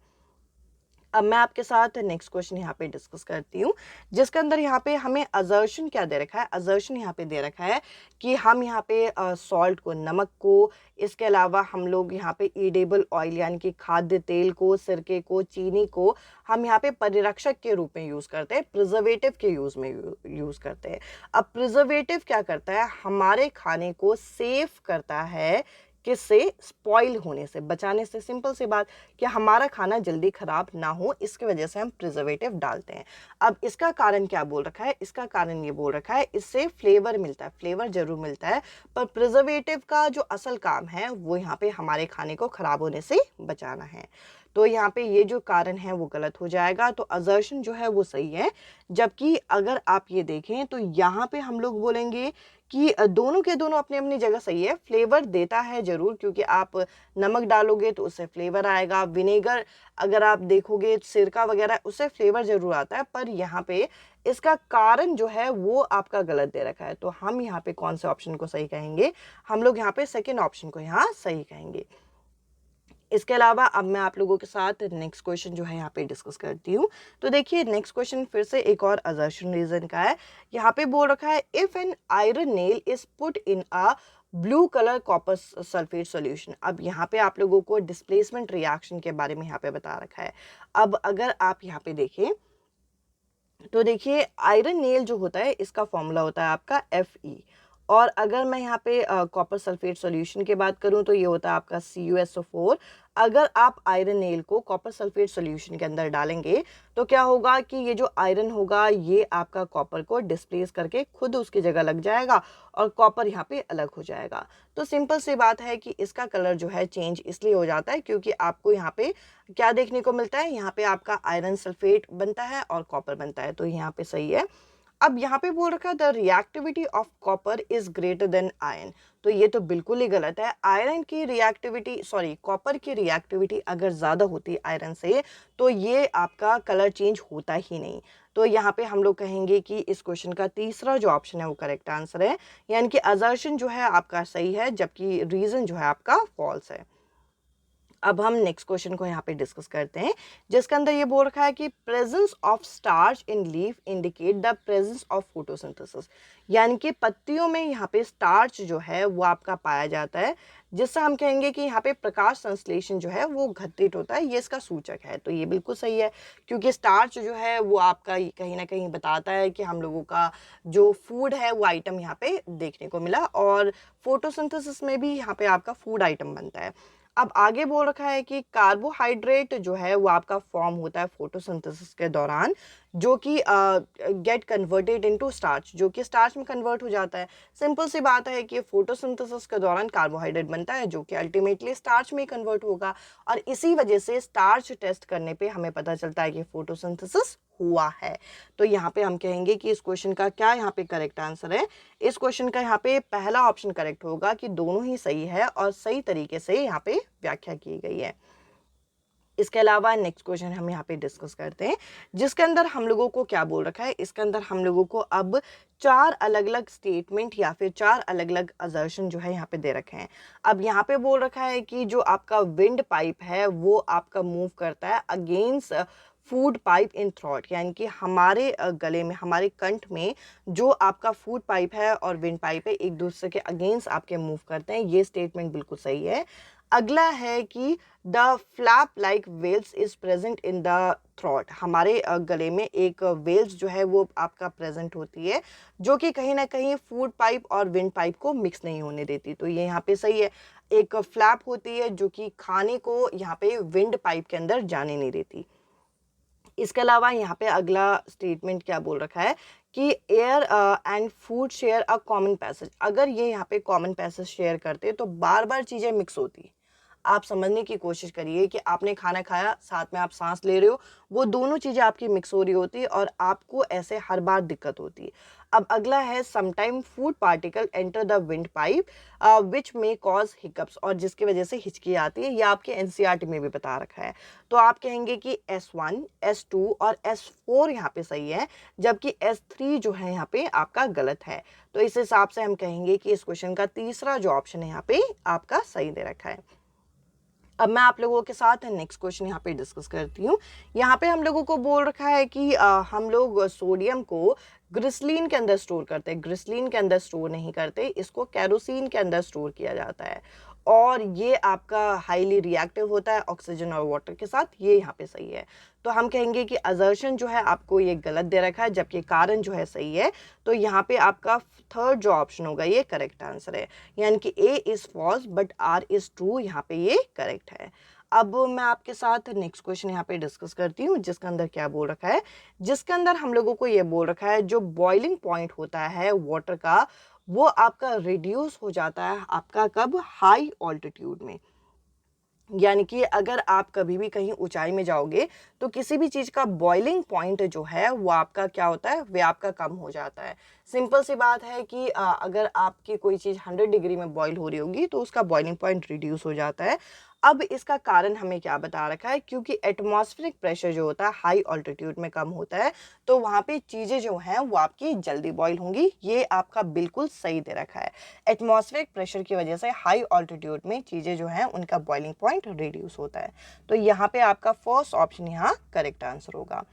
[SPEAKER 1] अब मैं आपके साथ नेक्स्ट क्वेश्चन यहाँ पे डिस्कस करती हूँ, जिसके अंदर यहाँ पे हमें असर्शन क्या दे रखा है? असर्शन यहाँ पे दे रखा है कि हम यहाँ पे सॉल्ट को, नमक को, इसके अलावा हम लोग यहाँ पे ईडेबल ऑयल यानी कि खाद्य तेल को, सिरके को, चीनी को हम यहाँ पे परिरक्षक के रूप में यूज़ करते हैं, प्रिजर्वेटिव के यूज़ करते हैं। अब प्रिजर्वेटिव क्या करता है? हमारे खाने को सेफ करता है, किससे? स्पॉइल होने से, बचाने से। सिंपल सी बात कि हमारा खाना जल्दी खराब ना हो, इसकी वजह से हम प्रिजर्वेटिव डालते हैं। अब इसका कारण क्या बोल रखा है? इसका कारण ये बोल रखा है इससे फ्लेवर मिलता है, फ्लेवर जरूर मिलता है, पर प्रिजर्वेटिव का जो असल काम है वो यहाँ पे हमारे खाने को खराब होने से बचाना है। तो यहाँ पे ये जो कारण है वो गलत हो जाएगा, तो असर्शन जो है वो सही है। जबकि अगर आप ये देखें तो यहाँ पे हम लोग बोलेंगे कि दोनों के दोनों अपनी अपनी जगह सही है। फ्लेवर देता है जरूर, क्योंकि आप नमक डालोगे तो उससे फ्लेवर आएगा, विनेगर अगर आप देखोगे, सिरका वगैरह, उससे फ्लेवर जरूर आता है, पर यहाँ पे इसका कारण जो है वो आपका गलत दे रखा है। तो हम यहाँ पे कौन से ऑप्शन को सही कहेंगे? हम लोग यहाँ पे सेकेंड ऑप्शन को यहाँ सही कहेंगे। इसके अलावा अब मैं आप लोगों के साथ नेक्स्ट क्वेश्चन जो है यहाँ पे डिस्कस करती हूँ। तो देखिए नेक्स्ट क्वेश्चन फिर से एक और असर्शन रीजन का है। यहाँ पे बोल रखा है if an iron nail is put in a blue colour copper sulphate solution. अब यहाँ पे आप लोगों को डिस्प्लेसमेंट रिएक्शन के बारे में यहाँ पे बता रखा है। अब अगर आप यहाँ पे देखें तो देखिए आयरन नेल जो होता है इसका फॉर्मूला होता है आपका Fe, और अगर मैं यहाँ पे कॉपर सल्फेट सॉल्यूशन की बात करूँ तो ये होता है आपका CuSO4। अगर आप आयरन नेल को कॉपर सल्फेट सॉल्यूशन के अंदर डालेंगे तो क्या होगा कि ये जो आयरन होगा ये आपका कॉपर को डिस्प्लेस करके खुद उसकी जगह लग जाएगा और कॉपर यहाँ पे अलग हो जाएगा। तो सिंपल सी बात है कि इसका कलर जो है चेंज इसलिए हो जाता है क्योंकि आपको यहाँ पे क्या देखने को मिलता है? यहाँ पे आपका आयरन सल्फेट बनता है और कॉपर बनता है, तो यहाँ पे सही है। अब यहाँ पे बोल रखा है the reactivity of copper is greater then iron, तो ये तो बिल्कुल ही गलत है। आयरन की रिएक्टिविटी, सॉरी, कॉपर की रिएक्टिविटी अगर ज़्यादा होती आयरन से तो ये आपका कलर चेंज होता ही नहीं। तो यहाँ पे हम लोग कहेंगे कि इस क्वेश्चन का तीसरा जो ऑप्शन है वो करेक्ट आंसर है, यानी कि असर्शन जो है आपका सही है, जबकि रीज़न जो है आपका फॉल्स है। अब हम नेक्स्ट क्वेश्चन को यहाँ पे डिस्कस करते हैं, जिसके अंदर ये बोल रखा है कि presence of starch in leaf indicate the presence of photosynthesis. यानी कि पत्तियों में यहाँ पे स्टार्च जो है वो आपका पाया जाता है, जिससे हम कहेंगे कि यहाँ पे प्रकाश संश्लेषण जो है वो घटित होता है, ये इसका सूचक है। तो ये बिल्कुल सही है, क्योंकि स्टार्च जो है वो आपका कहीं ना कहीं बताता है कि हम लोगों का जो फूड है वो आइटम यहाँ पे देखने को मिला, और फोटोसिंथेसिस में भी यहाँ पे आपका फूड आइटम बनता है। अब आगे बोल रखा है कि कार्बोहाइड्रेट जो है वो आपका फॉर्म होता है फोटोसिंथेसिस के दौरान, जो कि गेट कन्वर्टेड इनटू स्टार्च, जो कि स्टार्च में कन्वर्ट हो जाता है। सिंपल सी बात है कि फोटोसिंथेसिस के दौरान कार्बोहाइड्रेट बनता है, जो कि अल्टीमेटली स्टार्च में कन्वर्ट होगा, और इसी वजह से स्टार्च टेस्ट करने पे हमें पता चलता है कि फोटोसिंथेसिस हुआ है। तो यहाँ पे हम कहेंगे कि इस क्वेश्चन का क्या यहाँ पे करेक्ट आंसर है। इस क्वेश्चन का यहाँ पे पहला ऑप्शन करेक्ट होगा कि दोनों ही सही है और सही तरीके से यहाँ पे व्याख्या की गई है। इसके अलावा नेक्स्ट क्वेश्चन हम यहाँ पे डिस्कस करते हैं, जिसके अंदर हम लोगों को क्या बोल रखा है। इसके अंदर हम लोगों को अब 4 अलग अलग स्टेटमेंट या फिर 4 अलग अलग असर्शन जो है यहाँ पे दे रखे हैं। अब यहाँ पे बोल रखा है कि जो आपका विंड पाइप है वो आपका मूव करता है अगेंस्ट फूड पाइप इन थ्रोट, यानी कि हमारे गले में, हमारे कंठ में जो आपका फूड पाइप है और विंड पाइप है एक दूसरे के अगेंस्ट आपके मूव करते हैं। ये स्टेटमेंट बिल्कुल सही है। अगला है कि the flap like valves is present in the throat, हमारे गले में एक वेल्स जो है वो आपका प्रेजेंट होती है, जो कि कहीं ना कहीं फूड पाइप और विंड पाइप को मिक्स नहीं होने देती। तो ये यहाँ पे सही है। एक फ्लैप होती है जो कि खाने को यहाँ पे विंड पाइप के अंदर जाने नहीं देती। इसके अलावा यहाँ पे अगला स्टेटमेंट क्या बोल रखा है कि air and food share a common passage. अगर ये यहाँ पे कॉमन पैसेज शेयर करते तो बार बार चीज़ें मिक्स होती। आप समझने की कोशिश करिए कि आपने खाना खाया, साथ में आप सांस ले रहे हो, वो दोनों चीज़ें आपकी मिक्स हो रही होती और आपको ऐसे हर बार दिक्कत होती। अब अगला है sometime food particle enter the wind pipe which may cause hiccups, और जिसकी वजह से हिचकी आती है। यह आपके एनसीईआरटी में भी बता रखा है। तो आप कहेंगे कि S1, S2 और S4 यहाँ पे सही है, जबकि S3 जो है यहाँ पे आपका गलत है। तो इस हिसाब से हम कहेंगे कि इस क्वेश्चन का तीसरा जो ऑप्शन है यहाँ पे आपका सही दे रखा है। अब मैं आप लोगों के साथ नेक्स्ट क्वेश्चन यहाँ पे डिस्कस करती हूँ। यहाँ पे हम लोगों को बोल रखा है कि हम लोग सोडियम को ग्रिसलीन के अंदर स्टोर करते हैं। ग्रिसलीन के अंदर स्टोर नहीं करते, इसको केरोसिन के अंदर स्टोर किया जाता है, और ये आपका हाईली रिएक्टिव होता है ऑक्सीजन और वाटर के साथ। ये यहाँ पे सही है। तो हम कहेंगे कि असर्शन जो है आपको ये गलत दे रखा है, जबकि कारण जो है सही है। तो यहाँ पे आपका थर्ड जो ऑप्शन होगा ये करेक्ट आंसर है, यानी कि A is false but R is true, यहाँ पे ये करेक्ट है। अब मैं आपके साथ नेक्स्ट क्वेश्चन यहाँ पे डिस्कस करती हूँ, जिसके अंदर क्या बोल रखा है। जिसके अंदर हम लोगों को ये बोल रखा है जो बॉइलिंग पॉइंट होता है वाटर का, वो आपका रिड्यूस हो जाता है आपका कब, हाई ऑल्टीट्यूड में। यानी कि अगर आप कभी भी कहीं ऊंचाई में जाओगे तो किसी भी चीज़ का बॉइलिंग पॉइंट जो है वो आपका क्या होता है, वे आपका कम हो जाता है। सिंपल सी बात है कि अगर आपकी कोई चीज़ 100 डिग्री में बॉईल हो रही होगी तो उसका बॉइलिंग पॉइंट रिड्यूस हो जाता है। अब इसका कारण हमें क्या बता रखा है, क्योंकि एटमॉस्फेरिक प्रेशर जो होता है हाई ऑल्टीट्यूड में कम होता है, तो वहाँ पे चीज़ें जो हैं वो आपकी जल्दी बॉईल होंगी। ये आपका बिल्कुल सही दे रखा है। एटमॉस्फेरिक प्रेशर की वजह से हाई ऑल्टीट्यूड में चीज़ें जो हैं उनका बॉइलिंग पॉइंट रिड्यूस होता है। तो यहाँ पे आपका फर्स्ट ऑप्शन यहाँ करेक्ट आंसर होगा।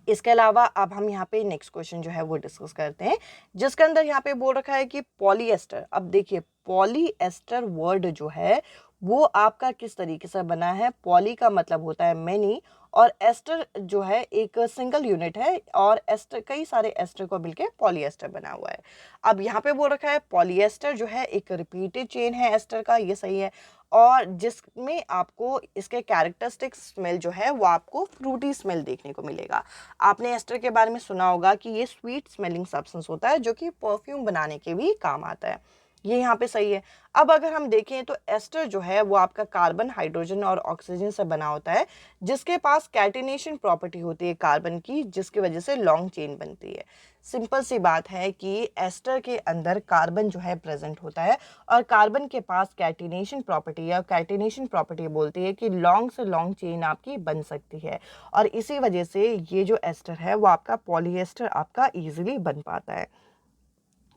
[SPEAKER 1] इसके अलावा अब हम यहाँ पे नेक्स्ट क्वेश्चन जो है वो डिस्कस करते हैं, जिसके अंदर यहाँ पे बोल रखा है कि पॉलीएस्टर। अब देखिए पॉलीएस्टर वर्ड जो है वो आपका किस तरीके से बना है। पॉली का मतलब होता है मैनी, और एस्टर जो है एक सिंगल यूनिट है, और एस्टर कई सारे एस्टर को मिलके पॉलीएस्टर बना हुआ है। अब यहाँ पे बोल रखा है पॉलीएस्टर जो है एक रिपीटेड चेन है एस्टर का, ये सही है, और जिसमें आपको इसके कैरेक्टरिस्टिक स्मेल जो है वो आपको फ्रूटी स्मेल देखने को मिलेगा। आपने एस्टर के बारे में सुना होगा कि ये स्वीट स्मेलिंग सब्सटेंस होता है जो कि परफ्यूम बनाने के भी काम आता है। ये यहाँ पे सही है। अब अगर हम देखें तो एस्टर जो है वो आपका कार्बन, हाइड्रोजन और ऑक्सीजन से बना होता है, जिसके पास कैटिनेशन प्रॉपर्टी होती है कार्बन की, जिसकी वजह से लॉन्ग चेन बनती है। सिंपल सी बात है कि एस्टर के अंदर कार्बन जो है प्रेजेंट होता है, और कार्बन के पास कैटिनेशन प्रॉपर्टी है, और कैटिनेशन प्रॉपर्टी बोलती है कि लॉन्ग से लॉन्ग चेन आपकी बन सकती है, और इसी वजह से ये जो एस्टर है वो आपका पॉलीएस्टर आपका ईजिली बन पाता है।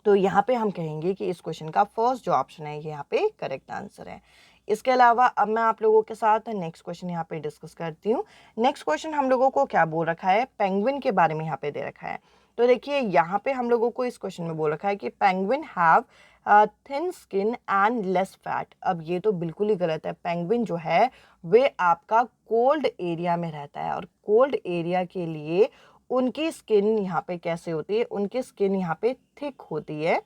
[SPEAKER 1] तो यहाँ पे हम कहेंगे कि इस क्वेश्चन का फर्स्ट जो ऑप्शन है ये यहाँ पे करेक्ट आंसर है। इसके अलावा अब मैं आप लोगों के साथ नेक्स्ट क्वेश्चन यहाँ पे डिस्कस करती हूँ। नेक्स्ट क्वेश्चन हम लोगों को क्या बोल रखा है, पेंगुइन के बारे में यहाँ पे दे रखा है। तो देखिए यहाँ पे हम लोगों को इस क्वेश्चन में बोल रखा है कि penguin have thin skin and less fat. अब ये तो बिल्कुल ही गलत है। पेंगुइन जो है वे आपका कोल्ड एरिया में रहता है और कोल्ड एरिया के लिए उनकी स्किन यहाँ पे कैसे होती है, उनकी स्किन यहाँ पे थिक होती है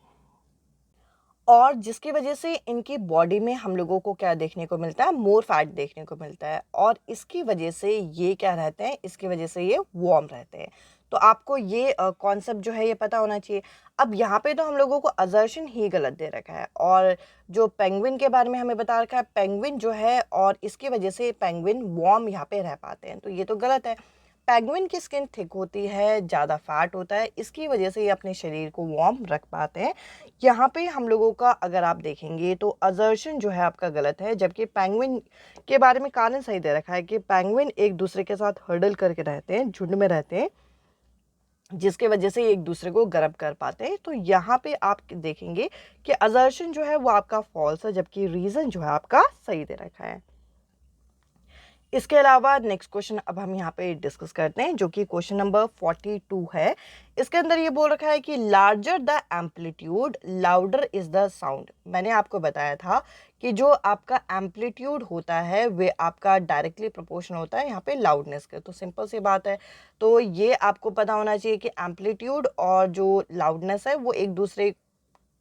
[SPEAKER 1] और जिसकी वजह से इनकी बॉडी में हम लोगों को क्या देखने को मिलता है, मोर फैट देखने को मिलता है और इसकी वजह से ये क्या रहते हैं, इसकी वजह से ये वार्म रहते हैं। तो आपको ये कॉन्सेप्ट जो है ये पता होना चाहिए। अब यहाँ पे तो हम लोगों को अजर्शन ही गलत दे रखा है और जो पेंगुइन के बारे में हमें बता रखा है, पेंगुइन जो है और इसकी वजह से पेंगुइन वार्म यहाँ पे रह पाते हैं, तो ये तो गलत है। पेंगुइन की स्किन थिक होती है, ज़्यादा फैट होता है, इसकी वजह से ये अपने शरीर को वार्म रख पाते हैं। यहाँ पे हम लोगों का अगर आप देखेंगे तो अजर्शन जो है आपका गलत है, जबकि पेंगुइन के बारे में कारण सही दे रखा है कि पेंगुइन एक दूसरे के साथ हर्डल करके रहते हैं, झुंड में रहते हैं, जिसके वजह से एक दूसरे को गर्म कर पाते हैं। तो यहाँ पे आप देखेंगे कि अजर्शन जो है वो आपका फॉल्स है, जबकि रीज़न जो है आपका सही दे रखा है। इसके अलावा नेक्स्ट क्वेश्चन अब हम यहाँ पे डिस्कस करते हैं, जो कि क्वेश्चन नंबर 42 है। इसके अंदर ये बोल रखा है कि larger the amplitude louder is the sound. मैंने आपको बताया था कि जो आपका एम्पलीट्यूड होता है वे आपका डायरेक्टली प्रोपोर्शनल होता है यहाँ पे लाउडनेस के। तो सिंपल सी बात है, तो ये आपको पता होना चाहिए कि एम्पलीट्यूड और जो लाउडनेस है वो एक दूसरे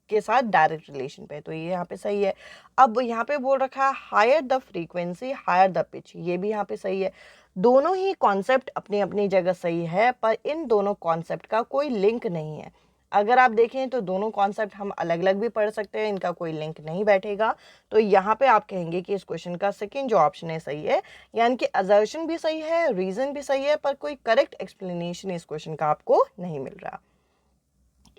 [SPEAKER 1] के साथ डायरेक्ट रिलेशन पे, तो ये यहाँ पे सही है। अब यहाँ पे बोल रखा है higher the frequency higher the pitch, ये भी यहाँ पे सही है। दोनों ही कॉन्सेप्ट अपनी अपनी जगह सही है, पर इन दोनों कॉन्सेप्ट का कोई लिंक नहीं है। अगर आप देखें तो दोनों कॉन्सेप्ट हम अलग अलग भी पढ़ सकते हैं, इनका कोई लिंक नहीं बैठेगा। तो यहाँ पे आप कहेंगे कि इस क्वेश्चन का सेकंड जो ऑप्शन है सही है, यानी कि असर्शन भी सही है, रीजन भी सही है, पर कोई करेक्ट एक्सप्लेनेशन इस क्वेश्चन का आपको नहीं मिल रहा।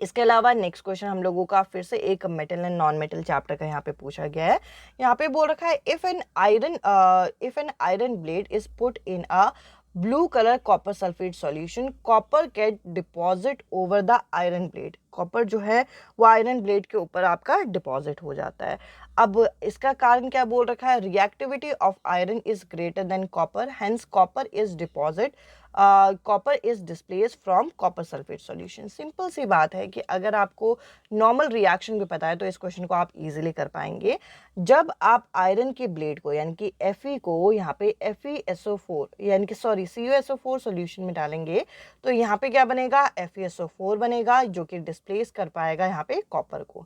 [SPEAKER 1] इसके अलावा नेक्स्ट क्वेश्चन हम लोगों का फिर से एक metal and non metal chapter का यहाँ पे पूछा गया है। यहाँ पे बोल रखा है if an iron blade is put in a blue colour copper sulphate solution, copper get deposit over the iron blade. Copper जो है वो आयरन ब्लेड के ऊपर आपका डिपॉजिट हो जाता है। अब इसका कारण क्या बोल रखा है, reactivity of iron is greater than copper, hence copper is deposit, copper is displace from copper sulphate solution. Simple सी बात है कि अगर आपको नॉर्मल रिएक्शन भी पता है तो इस क्वेश्चन को आप इजीली कर पाएंगे। जब आप आयरन के ब्लेड को यानी कि Fe को यहाँ पे FeSO4 यानी कि CuSO4 सॉल्यूशन में डालेंगे तो यहाँ पे क्या बनेगा, FeSO4 बनेगा, जो कि डिस्प्लेस कर पाएगा यहाँ पे कॉपर को।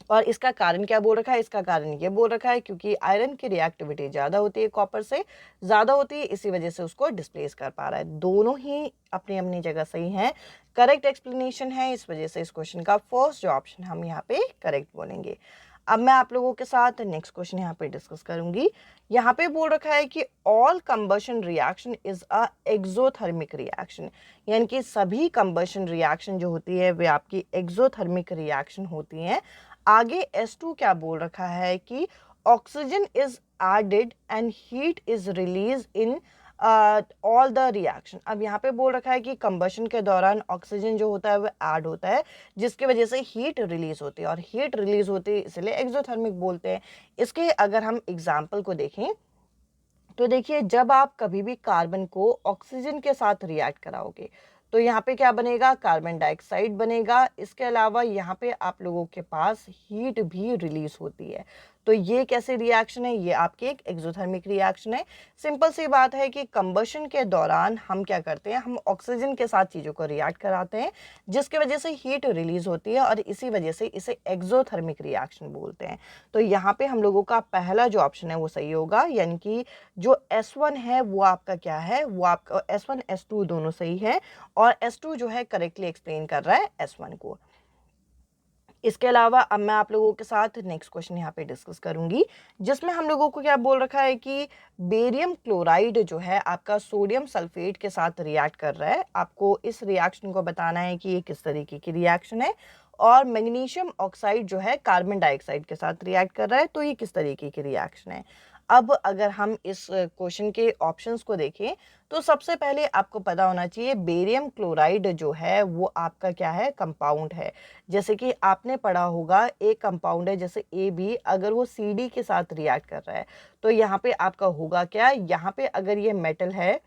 [SPEAKER 1] और इसका कारण क्या बोल रखा है, इसका कारण ये बोल रखा है क्योंकि आयरन की रिएक्टिविटी ज़्यादा होती है, कॉपर से ज़्यादा होती है, इसी वजह से उसको डिस्प्लेस कर पा रहा है। दोनों ही अपनी अपनी जगह सही हैं, करेक्ट एक्सप्लेनेशन है, इस वजह से इस क्वेश्चन का फर्स्ट जो ऑप्शन हम यहाँ पे करेक्ट बोलेंगे। अब मैं आप लोगों के साथ नेक्स्ट क्वेश्चन यहाँ पे डिस्कस करूंगी। यहाँ पे बोल रखा है कि all combustion reaction is a exothermic reaction, यानी कि सभी कंबशन रिएक्शन जो होती है वे आपकी एक्सोथर्मिक रिएक्शन होती हैं। आगे S2 क्या बोल रखा है कि oxygen is added and heat is release in all the reaction. अब यहाँ पे बोल रखा है कि कंबशन के दौरान ऑक्सीजन जो होता है वो ऐड होता है, जिसकी वजह से हीट रिलीज होती है, और हीट रिलीज होती है इसलिए एक्सोथर्मिक बोलते हैं। इसके अगर हम एग्जाम्पल को देखें तो देखिए, जब आप कभी भी कार्बन को ऑक्सीजन के साथ रिएक्ट कराओगे तो यहाँ पे क्या बनेगा, कार्बन डाइऑक्साइड बनेगा। इसके अलावा यहाँ पे आप लोगों के पास हीट भी रिलीज होती है। तो ये कैसे रिएक्शन है, ये आपकी एक एक्सोथर्मिक रिएक्शन है। सिंपल सी बात है कि कंबशन के दौरान हम क्या करते हैं, हम ऑक्सीजन के साथ चीज़ों को रिएक्ट कराते हैं, जिसकी वजह से हीट रिलीज होती है और इसी वजह से इसे एक्सोथर्मिक रिएक्शन बोलते हैं। तो यहाँ पे हम लोगों का पहला जो ऑप्शन है वो सही होगा, यानी कि जो S1 है वो आपका क्या है, वो आपका S1 S2 दोनों सही है और S2 जो है करेक्टली एक्सप्लेन कर रहा है S1 को। इसके अलावा अब मैं आप लोगों के साथ नेक्स्ट क्वेश्चन यहाँ पे डिस्कस करूंगी, जिसमें हम लोगों को क्या बोल रखा है कि बेरियम क्लोराइड जो है आपका सोडियम सल्फेट के साथ रिएक्ट कर रहा है। आपको इस रिएक्शन को बताना है कि ये किस तरीके की रिएक्शन है। और मैग्नीशियम ऑक्साइड जो है कार्बन डाइऑक्साइड के साथ रिएक्ट कर रहा है, तो ये किस तरीके की रिएक्शन है। अब अगर हम इस क्वेश्चन के ऑप्शंस को देखें तो सबसे पहले आपको पता होना चाहिए बेरियम क्लोराइड जो है वो आपका क्या है, कंपाउंड है। जैसे कि आपने पढ़ा होगा एक कंपाउंड है जैसे AB, अगर वो CD के साथ रिएक्ट कर रहा है तो यहाँ पे आपका होगा क्या, यहाँ पे अगर ये मेटल है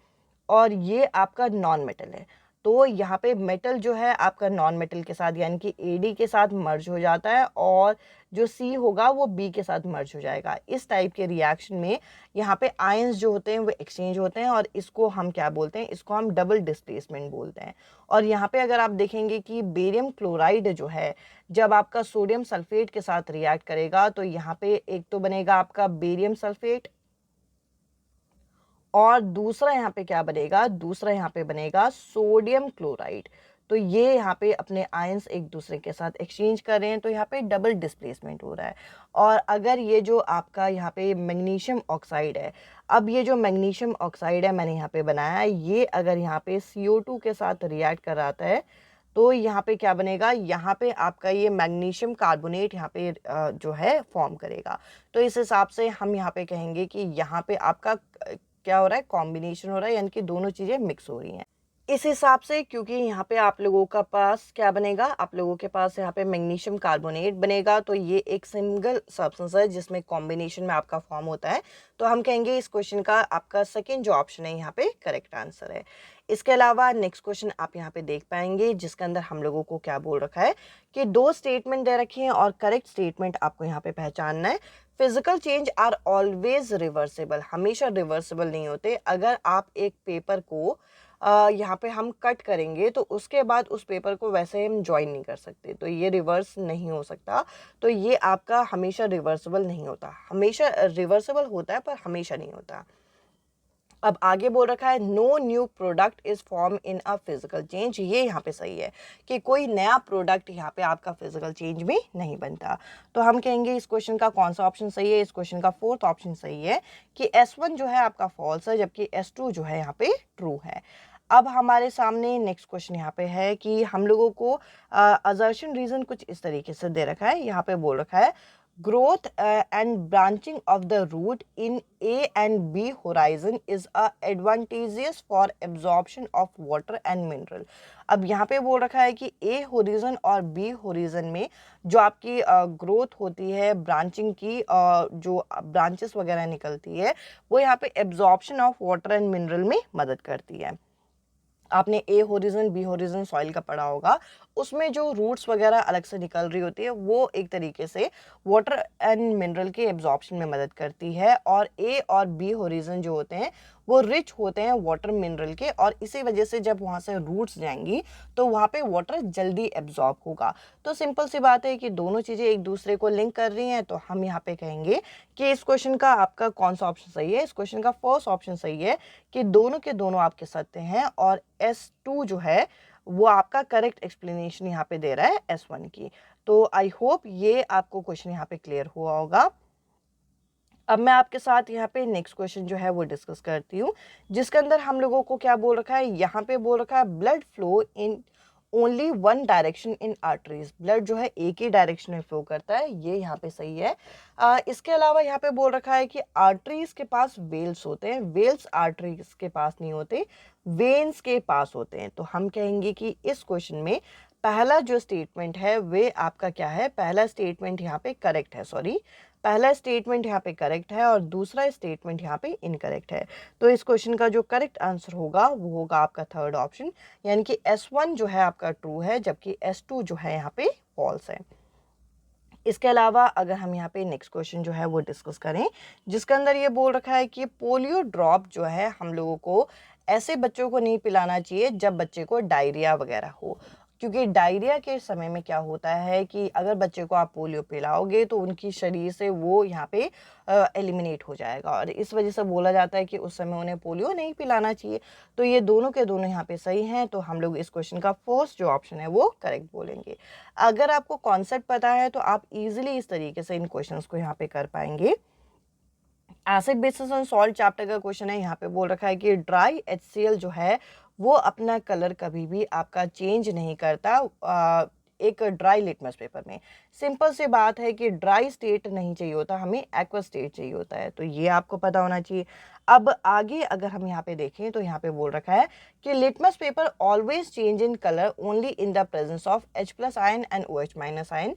[SPEAKER 1] और ये आपका नॉन मेटल है तो यहाँ पे मेटल जो है आपका नॉन मेटल के साथ यानी कि AD के साथ मर्ज हो जाता है और जो C होगा वो B के साथ मर्ज हो जाएगा। इस टाइप के रिएक्शन में यहाँ पे आयंस जो होते हैं वो एक्सचेंज होते हैं और इसको हम क्या बोलते हैं, इसको हम डबल डिस्प्लेसमेंट बोलते हैं। और यहाँ पे अगर आप देखेंगे कि बेरियम क्लोराइड जो है जब आपका सोडियम सल्फेट के साथ रिएक्ट करेगा तो यहाँ पे एक तो बनेगा आपका बेरियम सल्फेट और दूसरा यहाँ पे क्या बनेगा, दूसरा यहाँ पे बनेगा सोडियम क्लोराइड। तो ये यहाँ पे अपने आयंस एक दूसरे के साथ एक्सचेंज कर रहे हैं तो यहाँ पे डबल डिस्प्लेसमेंट हो रहा है। और अगर ये जो आपका यहाँ पे मैग्नीशियम ऑक्साइड है, अब ये जो मैग्नीशियम ऑक्साइड है मैंने यहाँ पे बनाया है, ये अगर यहाँ पे CO2 के साथ रिएक्ट कराता है तो यहाँ पे क्या बनेगा, यहाँ पे आपका ये मैग्नीशियम कार्बोनेट यहाँ पे जो है फॉर्म करेगा। तो इस हिसाब से हम यहाँ पे कहेंगे कि यहाँ पे आपका क्या हो रहा है, कॉम्बिनेशन हो रहा है, यानी कि दोनों चीज़ें मिक्स हो रही हैं। इस हिसाब से क्योंकि यहाँ पे आप लोगों का पास क्या बनेगा, आप लोगों के पास यहाँ पे मैग्नीशियम कार्बोनेट बनेगा तो ये एक सिंगल सब्सटेंस है जिसमें कॉम्बिनेशन में आपका फॉर्म होता है। तो हम कहेंगे इस क्वेश्चन का आपका सेकंड जो ऑप्शन है यहाँ पे करेक्ट आंसर है। इसके अलावा नेक्स्ट क्वेश्चन आप यहाँ पे देख पाएंगे जिसके अंदर हम लोगों को क्या बोल रखा है कि दो स्टेटमेंट दे रखी हैं और करेक्ट स्टेटमेंट आपको यहाँ पे पहचानना है। Physical change are always reversible, हमेशा रिवर्सिबल नहीं होते। अगर आप एक पेपर को यहाँ पे हम कट करेंगे तो उसके बाद उस पेपर को वैसे हम ज्वाइन नहीं कर सकते, तो ये रिवर्स नहीं हो सकता। तो ये आपका हमेशा रिवर्सिबल नहीं होता, हमेशा रिवर्सिबल होता है पर हमेशा नहीं होता। अब आगे बोल रखा है no new product is form in a physical change, ये यहाँ पे सही है कि कोई नया प्रोडक्ट यहाँ पे आपका फिजिकल चेंज में नहीं बनता। तो हम कहेंगे इस क्वेश्चन का कौन सा ऑप्शन सही है, इस क्वेश्चन का फोर्थ ऑप्शन सही है कि S1 जो है आपका फॉल्स है जबकि S2 जो है यहाँ पे ट्रू है। अब हमारे सामने नेक्स्ट क्वेश्चन यहाँ पे है कि हम लोगों को असर्शन रीजन कुछ इस तरीके से दे रखा है। यहाँ पे बोल रखा है growth and branching of the root in A and B horizon is advantageous for absorption of water and mineral। अब यहाँ पे बोल रखा है कि A होरिजन और B होरिजन में जो आपकी ग्रोथ होती है, ब्रांचिंग की जो ब्रांचेस वगैरह निकलती है वो यहाँ पे absorption of water and mineral में मदद करती है। आपने ए होरिजन बी होरिजन सॉइल का पढ़ा होगा, उसमें जो रूट्स वगैरह अलग से निकल रही होती है वो एक तरीके से वाटर एंड मिनरल के एब्जॉर्प्शन में मदद करती है। और ए और बी होरिजन जो होते हैं वो रिच होते हैं वाटर मिनरल के और इसी वजह से जब वहाँ से रूट्स जाएंगी तो वहाँ पे वाटर जल्दी एब्जॉर्ब होगा। तो सिंपल सी बात है कि दोनों चीज़ें एक दूसरे को लिंक कर रही हैं। तो हम यहाँ पे कहेंगे कि इस क्वेश्चन का आपका कौन सा ऑप्शन सही है, इस क्वेश्चन का फर्स्ट ऑप्शन सही है कि दोनों के दोनों आपके सत्य हैं और S2 जो है वो आपका करेक्ट एक्सप्लेनेशन यहाँ पे दे रहा है S1 की। तो आई होप ये आपको क्वेश्चन यहाँ पे क्लियर हुआ होगा। अब मैं आपके साथ यहाँ पे नेक्स्ट क्वेश्चन जो है वो डिस्कस करती हूँ जिसके अंदर हम लोगों को क्या बोल रखा है, यहाँ पे बोल रखा है blood flow in only one direction in arteries, blood जो है एक ही डायरेक्शन में फ्लो करता है, ये यहाँ पे सही है। इसके अलावा यहाँ पे बोल रखा है कि आर्टरीज के पास वेल्स होते हैं, वेल्स आर्टरीज के पास नहीं होते, वेन्स के पास होते हैं। तो हम कहेंगे कि इस क्वेश्चन में पहला जो स्टेटमेंट है वे आपका क्या है, पहला स्टेटमेंट यहाँ पे करेक्ट है, सॉरी पहला स्टेटमेंट यहाँ पे करेक्ट है और दूसरा स्टेटमेंट यहाँ पे इनकरेक्ट है। तो इस क्वेश्चन का जो करेक्ट आंसर होगा वो होगा आपका थर्ड ऑप्शन, यानी कि S1 जो है आपका ट्रू है जबकि S2 जो है यहाँ पे फॉल्स है। इसके अलावा अगर हम यहाँ पे नेक्स्ट क्वेश्चन जो है वो डिस्कस करें जिसके अंदर ये बोल रखा है कि पोलियो ड्रॉप जो है हम लोगों को ऐसे बच्चों को नहीं पिलाना चाहिए जब बच्चे को डायरिया वगैरह हो, क्योंकि डायरिया के समय में क्या होता है कि अगर बच्चे को आप पोलियो पिलाओगे तो उनकी शरीर से वो यहाँ पे एलिमिनेट हो जाएगा और इस वजह से बोला जाता है कि उस समय उन्हें पोलियो नहीं पिलाना चाहिए। तो ये दोनों के दोनों यहाँ पे सही हैं। तो हम लोग इस क्वेश्चन का फर्स्ट जो ऑप्शन है वो करेक्ट बोलेंगे। अगर आपको कॉन्सेप्ट पता है तो आप इजीली इस तरीके से इन क्वेश्चंस को यहाँ पे कर पाएंगे। Acid basis on salt chapter का क्वेश्चन है, यहाँ पे बोल रखा है कि ड्राई HCl जो है वो अपना कलर कभी भी आपका चेंज नहीं करता एक ड्राई लिटमस पेपर में। सिंपल सी बात है कि ड्राई स्टेट नहीं चाहिए होता, हमें एक्वा स्टेट चाहिए होता है, तो ये आपको पता होना चाहिए। अब आगे अगर हम यहाँ पे देखें तो यहाँ पे बोल रखा है कि litmus paper always change in colour only in the presence of H+ ion and OH- ion.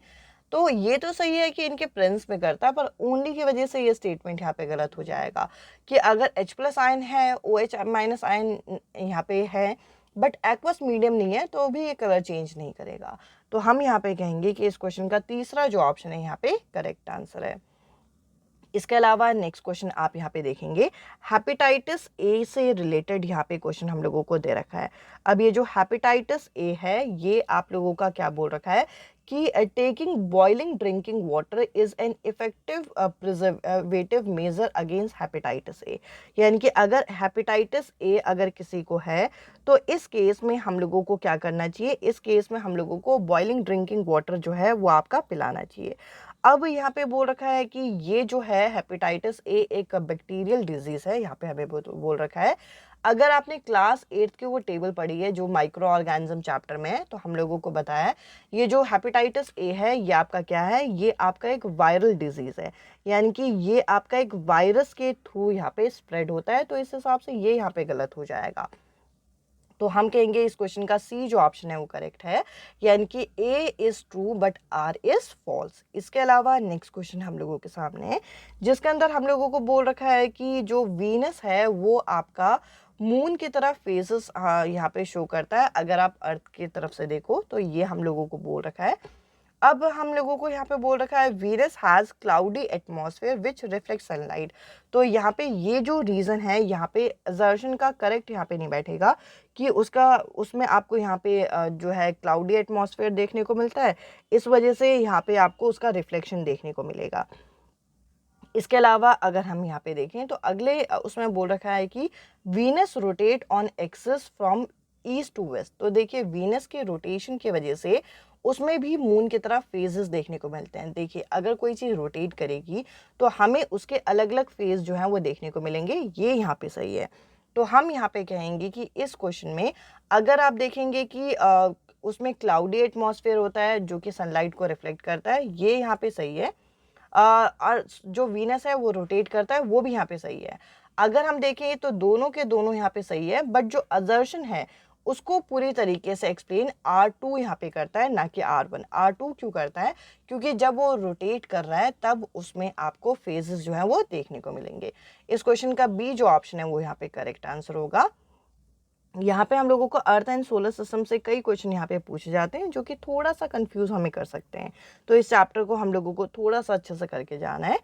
[SPEAKER 1] तो ये तो सही है कि इनके प्रेजेंस में करता है, पर ओनली की वजह से ये स्टेटमेंट यहाँ पे गलत हो जाएगा कि अगर H+ आयन है, OH- आयन यहाँ पे है, बट एक्वस मीडियम नहीं है, तो भी ये कलर चेंज नहीं करेगा। तो हम यहाँ पे कहेंगे कि इस क्वेश्चन का तीसरा जो ऑप्शन है यहाँ पे करेक्ट आंसर है। इसके अलावा नेक्स्ट क्वेश्चन आप यहाँ पे देखेंगे, हेपेटाइटिस ए से रिलेटेड यहाँ पे क्वेश्चन हम लोगों को दे रखा है। अब ये जो हेपेटाइटिस ए है, ये आप लोगों का क्या बोल रखा है कि taking boiling drinking water is an effective preservative measure against hepatitis A. यानी कि अगर हेपेटाइटिस ए अगर किसी को है तो इस केस में हम लोगों को क्या करना चाहिए, इस केस में हम लोगों को बॉइलिंग ड्रिंकिंग वाटर जो है वो आपका पिलाना चाहिए। अब यहाँ पे बोल रखा है कि ये जो है हेपेटाइटिस ए एक बैक्टीरियल डिजीज है, यहाँ पे हमें बोल रखा है। अगर आपने क्लास 8 की वो टेबल पढ़ी है जो माइक्रो ऑर्गेनिज्म चैप्टर में है, तो हम लोगों को बताया ये जो हेपेटाइटिस ए है ये आपका क्या है, ये आपका एक वायरल डिजीज है, यानी कि ये आपका एक वायरस के थ्रू यहाँ पे स्प्रेड होता है। तो इस हिसाब से ये यहाँ पे गलत हो जाएगा। तो हम कहेंगे इस क्वेश्चन का सी जो ऑप्शन है वो करेक्ट है, यानी कि A is true but R is false. इसके अलावा नेक्स्ट क्वेश्चन हम लोगों के सामने है, जिसके अंदर हम लोगों को बोल रखा है कि जो वीनस है वो आपका मून की तरफ फेजेस यहाँ पे शो करता है। अगर आप अर्थ की तरफ से देखो तो ये हम लोगों को बोल रखा है। अब हम लोगों को यहाँ पे बोल रखा है Venus has cloudy atmosphere which reflect sunlight. तो यहाँ पे ये जो रीज़न है, यहाँ पे असर्शन का करेक्ट यहाँ पे नहीं बैठेगा कि उसमें आपको यहाँ पे जो है क्लाउडी एटमॉस्फेयर देखने को मिलता है, इस वजह से यहाँ पे आपको उसका रिफ्लेक्शन देखने को मिलेगा। इसके अलावा अगर हम यहाँ पे देखें तो अगले उसमें बोल रखा है कि Venus rotate on axis from east to west. तो देखिए वीनस के रोटेशन की वजह से उसमें भी मून की तरफ फेजेस देखने को मिलते हैं। देखिए अगर कोई चीज़ रोटेट करेगी तो हमें उसके अलग अलग फेज जो हैं वो देखने को मिलेंगे, ये यहाँ पे सही है। तो हम यहाँ पे कहेंगे कि इस क्वेश्चन में अगर आप देखेंगे कि उसमें क्लाउडी एटमॉस्फेयर होता है जो कि सनलाइट को रिफ्लेक्ट करता है, ये यहाँ पे सही है। और जो वीनस है वो रोटेट करता है, वो भी यहाँ पे सही है। अगर हम देखें तो दोनों के दोनों यहाँ पे सही है, बट जो असर्शन है उसको पूरी तरीके से एक्सप्लेन R2 यहाँ पे करता है, ना कि R1। R2 क्यों करता है, क्योंकि जब वो रोटेट कर रहा है तब उसमें आपको फेजेस जो है वो देखने को मिलेंगे। इस क्वेश्चन का बी जो ऑप्शन है वो यहाँ पे करेक्ट आंसर होगा। यहाँ पे हम लोगों को अर्थ एंड सोलर सिस्टम से कई क्वेश्चन यहाँ पे पूछे जाते हैं जो कि थोड़ा सा कंफ्यूज हमें कर सकते हैं, तो इस चैप्टर को हम लोगों को थोड़ा सा अच्छे से करके जाना है।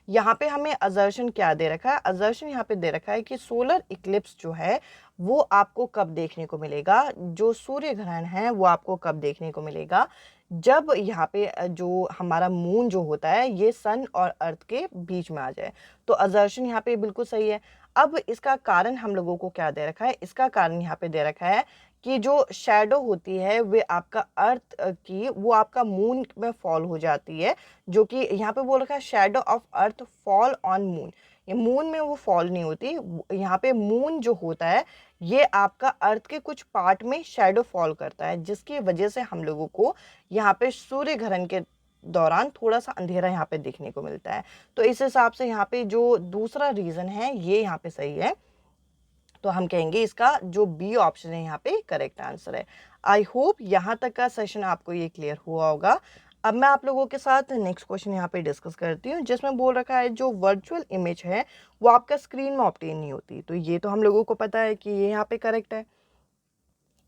[SPEAKER 1] यहाँ पे हमें असर्शन क्या दे रखा है, असर्शन यहाँ पे दे रखा है कि सोलर इक्लिप्स जो है वो आपको कब देखने को मिलेगा, जो सूर्य ग्रहण है वो आपको कब देखने को मिलेगा, जब यहाँ पे जो हमारा मून जो होता है ये सन और अर्थ के बीच में आ जाए। तो असर्शन यहाँ पे बिल्कुल सही है। अब इसका कारण हम लोगों को क्या दे रखा है, इसका कारण यहाँ पे दे रखा है कि जो शैडो होती है वे आपका अर्थ की वो आपका मून में फॉल हो जाती है, जो कि यहाँ पे बोल रखा है shadow of earth fall on moon. ये मून में वो फॉल नहीं होती, यहाँ पे मून जो होता है ये आपका अर्थ के कुछ पार्ट में शैडो फॉल करता है, जिसकी वजह से हम लोगों को यहाँ पे सूर्य ग्रहण के दौरान थोड़ा सा अंधेरा यहाँ पे देखने को मिलता है। तो इस हिसाब से यहाँ पे जो दूसरा रीज़न है ये यहाँ पे सही है। तो हम कहेंगे इसका जो बी ऑप्शन है यहाँ पे करेक्ट आंसर है। आई होप यहाँ तक का सेशन आपको ये क्लियर हुआ होगा। अब मैं आप लोगों के साथ नेक्स्ट क्वेश्चन यहाँ पे डिस्कस करती हूँ, जिसमें बोल रखा है जो वर्चुअल इमेज है वो आपका स्क्रीन में ऑब्टेन नहीं होती। तो ये तो हम लोगों को पता है कि ये यहाँ पे करेक्ट है।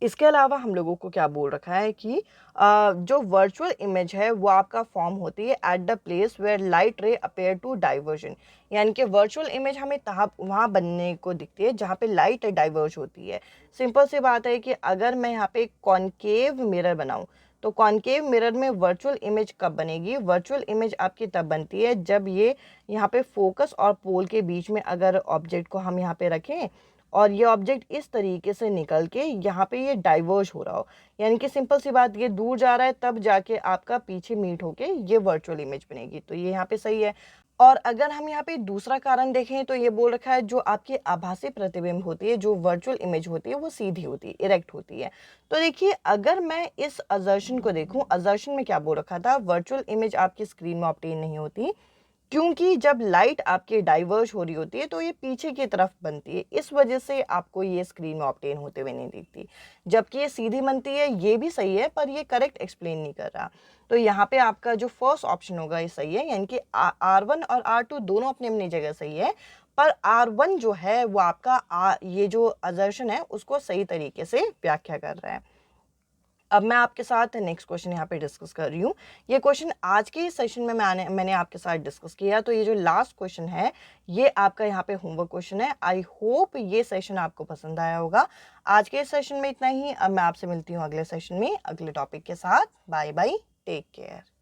[SPEAKER 1] इसके अलावा हम लोगों को क्या बोल रखा है कि जो वर्चुअल इमेज है वो आपका फॉर्म होती है at the place where light ray appear to divergence. यानी कि वर्चुअल इमेज हमें तहाँ वहाँ बनने को दिखती है जहाँ पे लाइट डाइवर्ज होती है। सिंपल सी बात है कि अगर मैं यहाँ पे कॉनकेव मिरर बनाऊँ तो कॉनकेव मिरर में वर्चुअल इमेज कब बनेगी, वर्चुअल इमेज आपकी तब बनती है जब ये यहाँ पे फोकस और पोल के बीच में अगर ऑब्जेक्ट को हम यहाँ पे रखें और ये ऑब्जेक्ट इस तरीके से निकल के यहाँ पे ये डाइवर्ज हो रहा हो, यानी कि सिंपल सी बात ये दूर जा रहा है, तब जाके आपका पीछे मीट होके ये वर्चुअल इमेज बनेगी। तो ये यहाँ पे सही है। और अगर हम यहाँ पे दूसरा कारण देखें तो ये बोल रखा है जो आपकी आभासी प्रतिबिंब होती है, जो वर्चुअल इमेज होती है, वो सीधी होती है, इरेक्ट होती है। तो देखिए अगर मैं इस असर्शन को देखूं, असर्शन में क्या बोल रखा था, वर्चुअल इमेज आपकी स्क्रीन में ऑब्टेन नहीं होती, क्योंकि जब लाइट आपकी डाइवर्ज हो रही होती है तो ये पीछे की तरफ बनती है, इस वजह से आपको ये स्क्रीन में ऑब्टेन होते हुए नहीं दिखती। जबकि ये सीधी बनती है, ये भी सही है, पर ये करेक्ट एक्सप्लेन नहीं कर रहा। तो यहाँ पे आपका जो फर्स्ट ऑप्शन होगा ये सही है, यानी कि R1 और R2 दोनों अपनी अपनी जगह सही है, पर R1 जो है वो आपका ये जो असर्शन है उसको सही तरीके से व्याख्या कर रहा है। अब मैं आपके साथ नेक्स्ट क्वेश्चन यहाँ पे डिस्कस कर रही हूँ। ये क्वेश्चन आज के सेशन में मैंने आपके साथ डिस्कस किया। तो ये जो लास्ट क्वेश्चन है ये आपका यहाँ पे होमवर्क क्वेश्चन है। आई होप ये सेशन आपको पसंद आया होगा। आज के सेशन में इतना ही। अब मैं आपसे मिलती हूँ अगले सेशन में अगले टॉपिक के साथ। Bye bye, take care.